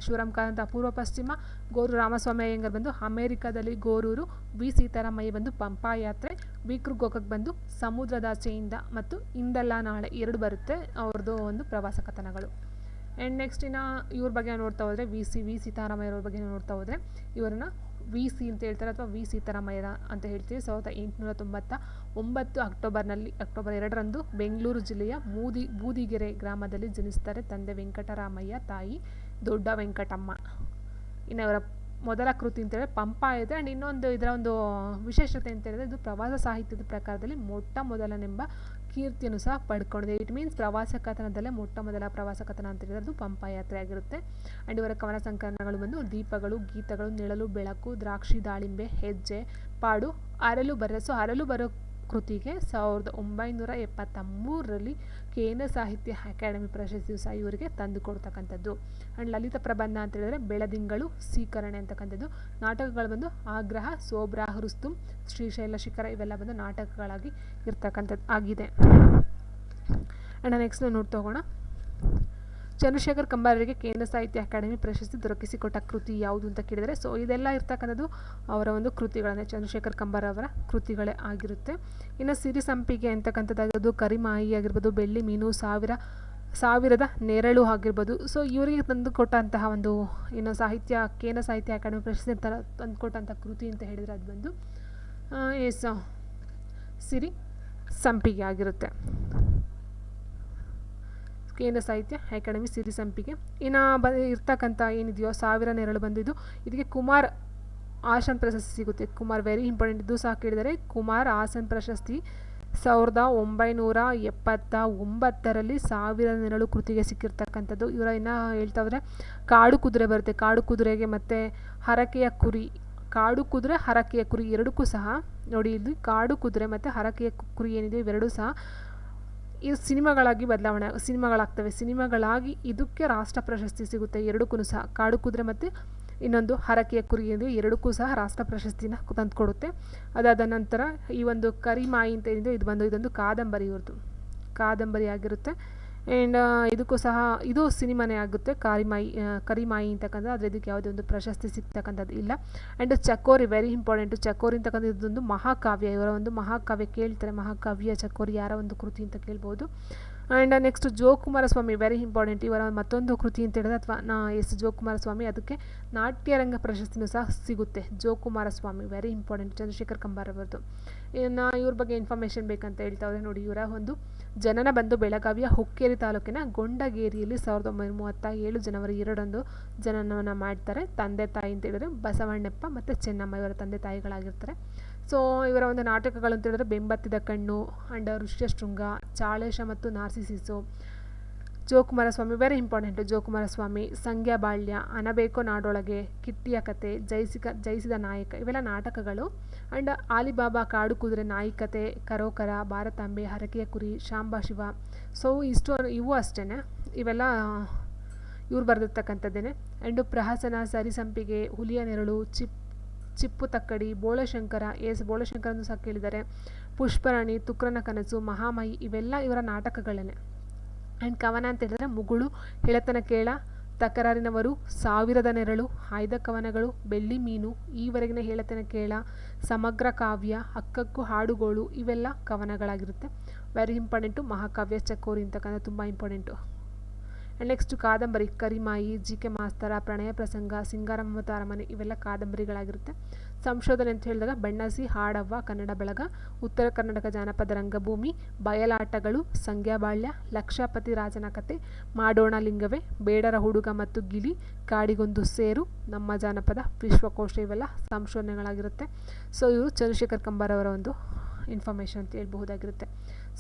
ಶಿವರಾಮ್ ಕಾರಂತ ಅಪೂರ್ವ ಪಶ್ಚಿಮ, ಗೋರೂರು ರಾಮಸ್ವಾಮಿ ಅಯ್ಯಂಗರ್ ಬಂದು ಅಮೇರಿಕಾದಲ್ಲಿ ಗೋರೂರು, ವಿ ಸೀತಾರಾಮಯ್ಯ ಬಂದು ಪಂಪಾ ಯಾತ್ರೆ, ವೀಕರ್ ಗೋಕಾಕ್ ಬಂದು ಸಮುದ್ರದಾಚೆಯಿಂದ ಮತ್ತು ಇಂದಲ್ಲ ನಾಳೆ 2 ಬರುತ್ತೆ ಅವ್ರದ್ದು ಒಂದು ಪ್ರವಾಸ ಕಥನಗಳು. ಆ್ಯಂಡ್ ನೆಕ್ಸ್ಟ್ ಇನ್ನು ಇವ್ರ ಬಗ್ಗೆ ನೋಡ್ತಾ ಹೋದರೆ ವಿ ಸೀತಾರಾಮಯ್ಯವ್ರ ಬಗ್ಗೆ ನೋಡ್ತಾ ಹೋದರೆ ಇವರನ್ನ ವಿ ಸಿ ಅಂತ ಹೇಳ್ತಾರೆ ಅಥವಾ ವಿ ಸೀತಾರಾಮಯ್ಯ ಅಂತ ಹೇಳ್ತೀವಿ. 1899 ಅಕ್ಟೋಬರ್ 2ರಂದು ಬೆಂಗಳೂರು ಜಿಲ್ಲೆಯ ಬೂದಿಗೆರೆ ಗ್ರಾಮದಲ್ಲಿ ಜನಿಸ್ತಾರೆ. ತಂದೆ ವೆಂಕಟರಾಮಯ್ಯ, ತಾಯಿ ದೊಡ್ಡ ವೆಂಕಟಮ್ಮ. ಇನ್ನು ಇವರ ಮೊದಲ ಕೃತಿ ಅಂತ ಹೇಳಿದ್ರೆ ಪಂಪಾ ಇದೆ. ಆ್ಯಂಡ್ ಇನ್ನೊಂದು ಇದರ ಒಂದು ವಿಶೇಷತೆ ಅಂತ ಹೇಳಿದ್ರೆ ಇದು ಪ್ರವಾಸ ಸಾಹಿತ್ಯದ ಪ್ರಕಾರದಲ್ಲಿ ಮೊಟ್ಟ ಮೊದಲನೆಂಬ ಕೀರ್ತಿಯನ್ನು ಸಹ ಪಡ್ಕೊಂಡಿದೆ. ಇಟ್ ಮೀನ್ಸ್ ಪ್ರವಾಸ ಕಥನದಲ್ಲೇ ಮೊಟ್ಟ ಮೊದಲ ಪ್ರವಾಸ ಕಥನ ಅಂತ ಹೇಳಿದ್ರೆ ಅದು ಪಂಪಾ ಯಾತ್ರೆ ಆಗಿರುತ್ತೆ. ಆ್ಯಂಡ್ ಇವರ ಕವನ ಸಂಕಲನಗಳು ಬಂದು ದೀಪಗಳು, ಗೀತಗಳು, ನಿಳಲು, ಬೆಳಕು, ದ್ರಾಕ್ಷಿ, ದಾಳಿಂಬೆ, ಹೆಜ್ಜೆ, ಪಾಡು, ಅರಳು ಬರೋ ಕೃತಿಗೆ 1973ರಲ್ಲಿ ಕೇಂದ್ರ ಸಾಹಿತ್ಯ ಅಕಾಡೆಮಿ ಪ್ರಶಸ್ತಿಯು ಸಹ ಇವರಿಗೆ ತಂದು ಕೊಡ್ತಕ್ಕಂಥದ್ದು. ಆ್ಯಂಡ್ ಲಲಿತ ಪ್ರಬಂಧ ಅಂತ ಹೇಳಿದ್ರೆ ಬೆಳದಿಂಗಳು, ಸೀಕರಣೆ ಅಂತಕ್ಕಂಥದ್ದು. ನಾಟಕಗಳು ಬಂದು ಆಗ್ರಹ, ಸೋಬ್ರಾಹ್ ರುಸ್ತುಂ, ಶ್ರೀಶೈಲ ಶಿಖರ ಇವೆಲ್ಲ ಬಂದು ನಾಟಕಗಳಾಗಿ ಇರ್ತಕ್ಕಂಥದ್ದು ಆಗಿದೆ. ಆ್ಯಂಡ್ ನೆಕ್ಸ್ಟ್ ನೋಡ್ತಾ ಹೋಗೋಣ. ಚಂದ್ರಶೇಖರ್ ಕಂಬಾರರಿಗೆ ಕೇಂದ್ರ ಸಾಹಿತ್ಯ ಅಕಾಡೆಮಿ ಪ್ರಶಸ್ತಿ ದೊರಕಿಸಿಕೊಟ್ಟ ಕೃತಿ ಯಾವುದು ಅಂತ ಕೇಳಿದರೆ, ಸೊ ಇದೆಲ್ಲ ಇರ್ತಕ್ಕಂಥದ್ದು ಅವರ ಒಂದು ಕೃತಿಗಳನ್ನೇ, ಚಂದ್ರಶೇಖರ್ ಕಂಬಾರ ಅವರ ಕೃತಿಗಳೇ ಆಗಿರುತ್ತೆ. ಇನ್ನು ಸಿರಿ ಸಂಪಿಗೆ ಅಂತಕ್ಕಂಥದ್ದಾಗಿರ್ಬೋದು, ಕರಿಮಾಯಿ ಆಗಿರ್ಬೋದು, ಬೆಳ್ಳಿ ಮೀನು, ಸಾವಿರದ ನೆರಳು ಆಗಿರ್ಬೋದು. ಸೊ ಇವರಿಗೆ ತಂದು ಕೊಟ್ಟಂತಹ ಒಂದು ಏನು ಕೇಂದ್ರ ಸಾಹಿತ್ಯ ಅಕಾಡೆಮಿ ಪ್ರಶಸ್ತಿ ತಂದು ಕೊಟ್ಟಂಥ ಕೃತಿ ಅಂತ ಹೇಳಿದರೆ ಅದು ಬಂದು ಸಿರಿ ಸಂಪಿಗೆ ಆಗಿರುತ್ತೆ. ಕೇಂದ್ರ ಸಾಹಿತ್ಯ ಅಕಾಡೆಮಿ ಸಿರಿ ಸಂಪಿಗೆ. ಇನ್ನು ಇರ್ತಕ್ಕಂಥ ಏನಿದೆಯೋ ಸಾವಿರ ನೆರಳು ಬಂದಿದ್ದು ಇದಕ್ಕೆ ಕುಮಾರ್ ಆಸನ್ ಪ್ರಶಸ್ತಿ ಸಿಗುತ್ತೆ. ಕುಮಾರ್ ವೆರಿ ಇಂಪಾರ್ಟೆಂಟ್, ಇದು ಸಹ ಕೇಳಿದರೆ ಕುಮಾರ್ ಆಸನ್ ಪ್ರಶಸ್ತಿ 1979ರಲ್ಲಿ ಸಾವಿರ ನೆರಳು ಕೃತಿಗೆ ಸಿಕ್ಕಿರ್ತಕ್ಕಂಥದ್ದು. ಇವರ ಇನ್ನು ಹೇಳ್ತಾ ಹೋದರೆ ಕಾಡು ಕುದುರೆ ಬರುತ್ತೆ. ಕಾಡು ಕುದುರೆಗೆ ಮತ್ತು ಹರಕೆಯ ಕುರಿ, ಕಾಡು ಕುದುರೆ ಹರಕೆಯ ಕುರಿ ಎರಡಕ್ಕೂ ಸಹ ನೋಡಿ, ಇಲ್ಲಿ ಕಾಡು ಕುದುರೆ ಮತ್ತು ಹರಕೆಯ ಕುರಿ ಏನಿದೆ ಇವೆರಡೂ ಸಹ ಇದು ಸಿನಿಮಾಗಳಾಗ್ತವೆ. ಸಿನಿಮಾಗಳಾಗಿ ಇದಕ್ಕೆ ರಾಷ್ಟ್ರ ಪ್ರಶಸ್ತಿ ಸಿಗುತ್ತೆ ಎರಡಕ್ಕೂ ಸಹ. ಕಾಡು ಕುದುರೆ ಮತ್ತು ಇನ್ನೊಂದು ಹರಕೆಯ ಕುರಿ ಏನಿದೆ ಎರಡಕ್ಕೂ ಸಹ ರಾಷ್ಟ್ರ ಪ್ರಶಸ್ತಿನ ತಂದುಕೊಡುತ್ತೆ. ಅದಾದ ನಂತರ ಈ ಒಂದು ಕರಿಮಾಯಿ ಅಂತ ಏನಿದೆ ಇದೊಂದು ಕಾದಂಬರಿ ಆಗಿರುತ್ತೆ. ಆ್ಯಂಡ್ ಇದಕ್ಕೂ ಸಹ ಇದು ಸಿನಿಮಾನೇ ಆಗುತ್ತೆ. ಕರಿಮಾಯಿ ಅಂತಕ್ಕಂಥ ಆದರೆ ಇದಕ್ಕೆ ಯಾವುದೇ ಒಂದು ಪ್ರಶಸ್ತಿ ಸಿಗ್ತಕ್ಕಂಥದ್ದು ಇಲ್ಲ. And Chakori very important. Chakori ಅಂತಕ್ಕಂಥ ಇದೊಂದು ಮಹಾಕಾವ್ಯ, ಇವರ ಒಂದು ಮಹಾಕಾವ್ಯ ಕೇಳ್ತಾರೆ. ಮಹಾಕಾವ್ಯ ಚಕೋರಿ ಯಾರ ಒಂದು ಕೃತಿ ಅಂತ ಕೇಳ್ಬೋದು. And next Jokumaraswamy very important. ಇವರ ಮತ್ತೊಂದು ಕೃತಿ ಅಂತ ಹೇಳಿದ್ರೆ ಅಥವಾ ಜೋಕುಮಾರಸ್ವಾಮಿ, ಅದಕ್ಕೆ ನಾಟ್ಯರಂಗ ಪ್ರಶಸ್ತಿನೂ ಸಹ ಸಿಗುತ್ತೆ. ಜೋಕುಮಾರಸ್ವಾಮಿ ವೆರಿ ಇಂಪಾರ್ಟೆಂಟ್, ಚಂದ್ರಶೇಖರ್ ಕಂಬಾರ್ ಅವರದ್ದು. ಇನ್ನು ಇವ್ರ ಬಗ್ಗೆ ಇನ್ಫಾರ್ಮೇಷನ್ ಬೇಕಂತ ಹೇಳ್ತಾ ಹೋದರೆ ನೋಡಿ, ಇವರ ಒಂದು ಜನನ ಬಂದು ಬೆಳಗಾವಿಯ ಹುಕ್ಕೇರಿ ತಾಲೂಕಿನ ಗೊಂಡಗೇರಿಯಲ್ಲಿ 1937 ಜನವರಿ 2ರಂದು ಜನನವನ್ನು ಮಾಡ್ತಾರೆ. ತಂದೆ ತಾಯಿ ಅಂತ ಹೇಳಿದ್ರೆ ಬಸವಣ್ಣಪ್ಪ ಮತ್ತು ಚೆನ್ನಮ್ಮ ಇವರ ತಂದೆ ತಾಯಿಗಳಾಗಿರ್ತಾರೆ. ಸೊ ಇವರ ಒಂದು ನಾಟಕಗಳು ಅಂತ ಹೇಳಿದ್ರೆ ಬೆಂಬತ್ತಿದ ಕಣ್ಣು, ಅಂಡ್ ಋಷ್ಯಶೃಂಗ, ಚಾಳೇಶ ಮತ್ತು ನಾರ್ಸಿಸಿಸು, ಜೋಕುಮಾರಸ್ವಾಮಿ ವೆರಿ ಇಂಪಾರ್ಟೆಂಟು. ಜೋಕುಮಾರಸ್ವಾಮಿ, ಸಂಗ್ಯಾ ಬಾಳ್ಯ, ಅನಬೇಕೋ ನಾಡೊಳಗೆ, ಕಿಟ್ಟಿಯ ಕತೆ, ಜಯಿಸಿದ ನಾಯಕ ಇವೆಲ್ಲ ನಾಟಕಗಳು. ಆ್ಯಂಡ್ ಆಲಿಬಾಬಾ, ಕಾಡು ಕುದುರೆ, ನಾಯಿಕತೆ, ಕರೋಕರ, ಭಾರತಾಂಬೆ, ಹರಕೆಯ ಕುರಿ, ಶಾಂಬಾ ಶಿವ. ಸೊ ಇವು ಅಷ್ಟೇ, ಇವೆಲ್ಲ ಇವ್ರು ಬರೆದಿರ್ತಕ್ಕಂಥದ್ದೇನೆ. ಆ್ಯಂಡು ಪ್ರಹಸನ, ಸರಿಸಂಪಿಗೆ, ಹುಲಿಯ ನೆರಳು, ಚಿಪ್ಪು ತಕ್ಕಡಿ, ಬೋಳಶಂಕರ, ಬೋಳಶಂಕರನ್ನು ಸಹ ಕೇಳಿದ್ದಾರೆ. ಪುಷ್ಪರಾಣಿ, ತುಕ್ರನ ಕನಸು, ಮಹಾಮಯಿ ಇವೆಲ್ಲ ಇವರ ನಾಟಕಗಳೇ. ಆ್ಯಂಡ್ ಕವನ ಅಂತ ಹೇಳಿದ್ರೆ ಮುಗುಳು, ಹೆಳತನ ಕೇಳ, ತಕರಾರಿನವರು, ಸಾವಿರದ ನೆರಳು, ಆಯ್ದ ಕವನಗಳು, ಬೆಳ್ಳಿ ಮೀನು, ಈವರೆಗಿನ ಹೇಳತನ ಕೇಳ, ಸಮಗ್ರ ಕಾವ್ಯ, ಹಕ್ಕಕ್ಕೂ ಹಾಡುಗೋಳು ಇವೆಲ್ಲ ಕವನಗಳಾಗಿರುತ್ತೆ. Very important. ಮಹಾಕಾವ್ಯ, ಚಕೋರಿ ಅಂತಕ್ಕಂಥ ತುಂಬ ಇಂಪಾರ್ಟೆಂಟು. ಆ್ಯಂಡ್ ನೆಕ್ಸ್ಟು ಕಾದಂಬರಿ, ಕರಿಮಾಯಿ, ಜಿಕೆ ಮಾಸ್ತರ, ಪ್ರಣಯ ಪ್ರಸಂಗ, ಸಿಂಗಾರಮ್ಮತ ಅರಮನೆ ಇವೆಲ್ಲ ಕಾದಂಬರಿಗಳಾಗಿರುತ್ತೆ. ಸಂಶೋಧನೆ ಅಂತ ಹೇಳಿದಾಗ ಬಣ್ಣಸಿ, ಹಾಡವ್ವ, ಕನ್ನಡ ಬಳಗ, ಉತ್ತರ ಕರ್ನಾಟಕ ಜಾನಪದ ರಂಗಭೂಮಿ, ಬಯಲಾಟಗಳು, ಸಂಗ್ಯಾಬಾಳ್ಯ, ಲಕ್ಷಪತಿ ರಾಜನ ಕತೆ, ಮಾಡೋಣ ಲಿಂಗವೇ, ಬೇಡರ ಹುಡುಗ ಮತ್ತು ಗಿಳಿ, ಕಾಡಿಗೊಂದು ಸೇರು, ನಮ್ಮ ಜಾನಪದ, ವಿಶ್ವಕೋಶ ಇವೆಲ್ಲ ಸಂಶೋಧನೆಗಳಾಗಿರುತ್ತೆ. ಸೊ ಇವರು ಚಂದ್ರಶೇಖರ್ ಕಂಬಾರ್ ಅವರ ಒಂದು ಇನ್ಫಾರ್ಮೇಷನ್ ಅಂತ ಹೇಳ್ಬಹುದಾಗಿರುತ್ತೆ.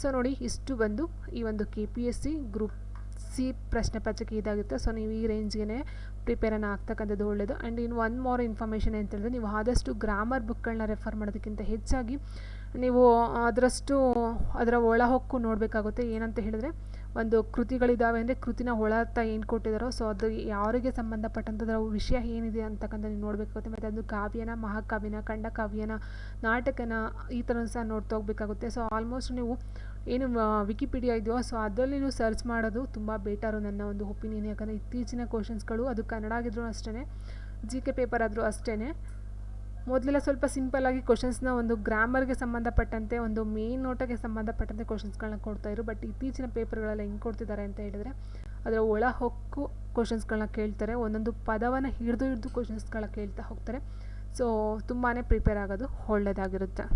ಸೊ ನೋಡಿ, ಇಷ್ಟು ಬಂದು ಈ ಒಂದು KPSC ಗ್ರೂಪ್ ಸಿ ಪ್ರಶ್ನೆ ಪತ್ರಿಕೆ ಇದಾಗುತ್ತೆ. ಸೊ ನೀವು ಈ ರೇಂಜ್ಗೆ ಪ್ರಿಪೇರನ್ನು ಆಗ್ತಕ್ಕಂಥದ್ದು ಒಳ್ಳೆಯದು. ಆ್ಯಂಡ್ ಇನ್ನು ಒನ್ ಮೋರ್ ಇನ್ಫಾರ್ಮೇಷನ್ ಅಂತ ಹೇಳಿದ್ರೆ, ನೀವು ಆದಷ್ಟು ಗ್ರಾಮರ್ ಬುಕ್ಗಳನ್ನ ರೆಫರ್ ಮಾಡೋದಕ್ಕಿಂತ ಹೆಚ್ಚಾಗಿ ನೀವು ಅದರ ಒಳಹೊಕ್ಕು ನೋಡಬೇಕಾಗುತ್ತೆ. ಏನಂತ ಹೇಳಿದ್ರೆ, ಒಂದು ಕೃತಿಗಳಿದ್ದಾವೆ ಅಂದರೆ ಕೃತಿನ ಒಳರ್ಥ ಏನು ಕೊಟ್ಟಿದ್ದಾರೋ, ಸೊ ಅದು ಯಾರಿಗೆ ಸಂಬಂಧಪಟ್ಟಂಥದ್ರ ವಿಷಯ ಏನಿದೆ ಅಂತಕ್ಕಂಥ ನೀವು ನೋಡಬೇಕಾಗುತ್ತೆ. ಮತ್ತು ಅದು ಕಾವ್ಯನ, ಮಹಾಕಾವ್ಯನ, ಖಂಡಕಾವ್ಯನ, ನಾಟಕನ ಈ ಥರ ಸಹ ನೋಡ್ತಾ ಹೋಗಬೇಕಾಗುತ್ತೆ. ಸೊ ಆಲ್ಮೋಸ್ಟ್ ನೀವು ಏನು ವಿಕಿಪೀಡಿಯಾ ಇದೆಯೋ ಸೊ ಅದರಲ್ಲಿ ನೀವು ಸರ್ಚ್ ಮಾಡೋದು ತುಂಬ ಬೆಟರು, ನನ್ನ ಒಂದು ಒಪಿನಿಯನ್. ಯಾಕಂದರೆ ಇತ್ತೀಚಿನ ಕ್ವಶನ್ಸ್ಗಳು ಅದು ಕನ್ನಡ ಆಗಿದ್ರೂ ಅಷ್ಟೇ, GK ಪೇಪರ್ ಆದರೂ ಅಷ್ಟೇ, ಮೊದಲೆಲ್ಲ ಸ್ವಲ್ಪ ಸಿಂಪಲ್ಲಾಗಿ ಕ್ವಶನ್ಸ್ನ ಒಂದು ಗ್ರಾಮರ್ಗೆ ಸಂಬಂಧಪಟ್ಟಂತೆ, ಒಂದು ಮೇನ್ ನೋಟಕ್ಕೆ ಸಂಬಂಧಪಟ್ಟಂತೆ ಕ್ವಶನ್ಸ್ಗಳನ್ನ ಕೊಡ್ತಾಯಿದ್ರು. ಬಟ್ ಇತ್ತೀಚಿನ ಪೇಪರ್ಗಳೆಲ್ಲ ಹೆಂಗೆ ಕೊಡ್ತಿದ್ದಾರೆ ಅಂತ ಹೇಳಿದ್ರೆ, ಅದರ ಒಳ ಹೊಕ್ಕು ಕ್ವಶನ್ಸ್ಗಳನ್ನ ಕೇಳ್ತಾರೆ, ಒಂದೊಂದು ಪದವನ್ನು ಹಿಡಿದು ಕ್ವಶನ್ಸ್ಗಳನ್ನ ಕೇಳ್ತಾ ಹೋಗ್ತಾರೆ. ಸೊ ತುಂಬಾ ಪ್ರಿಪೇರ್ ಆಗೋದು ಒಳ್ಳೆಯದಾಗಿರುತ್ತೆ.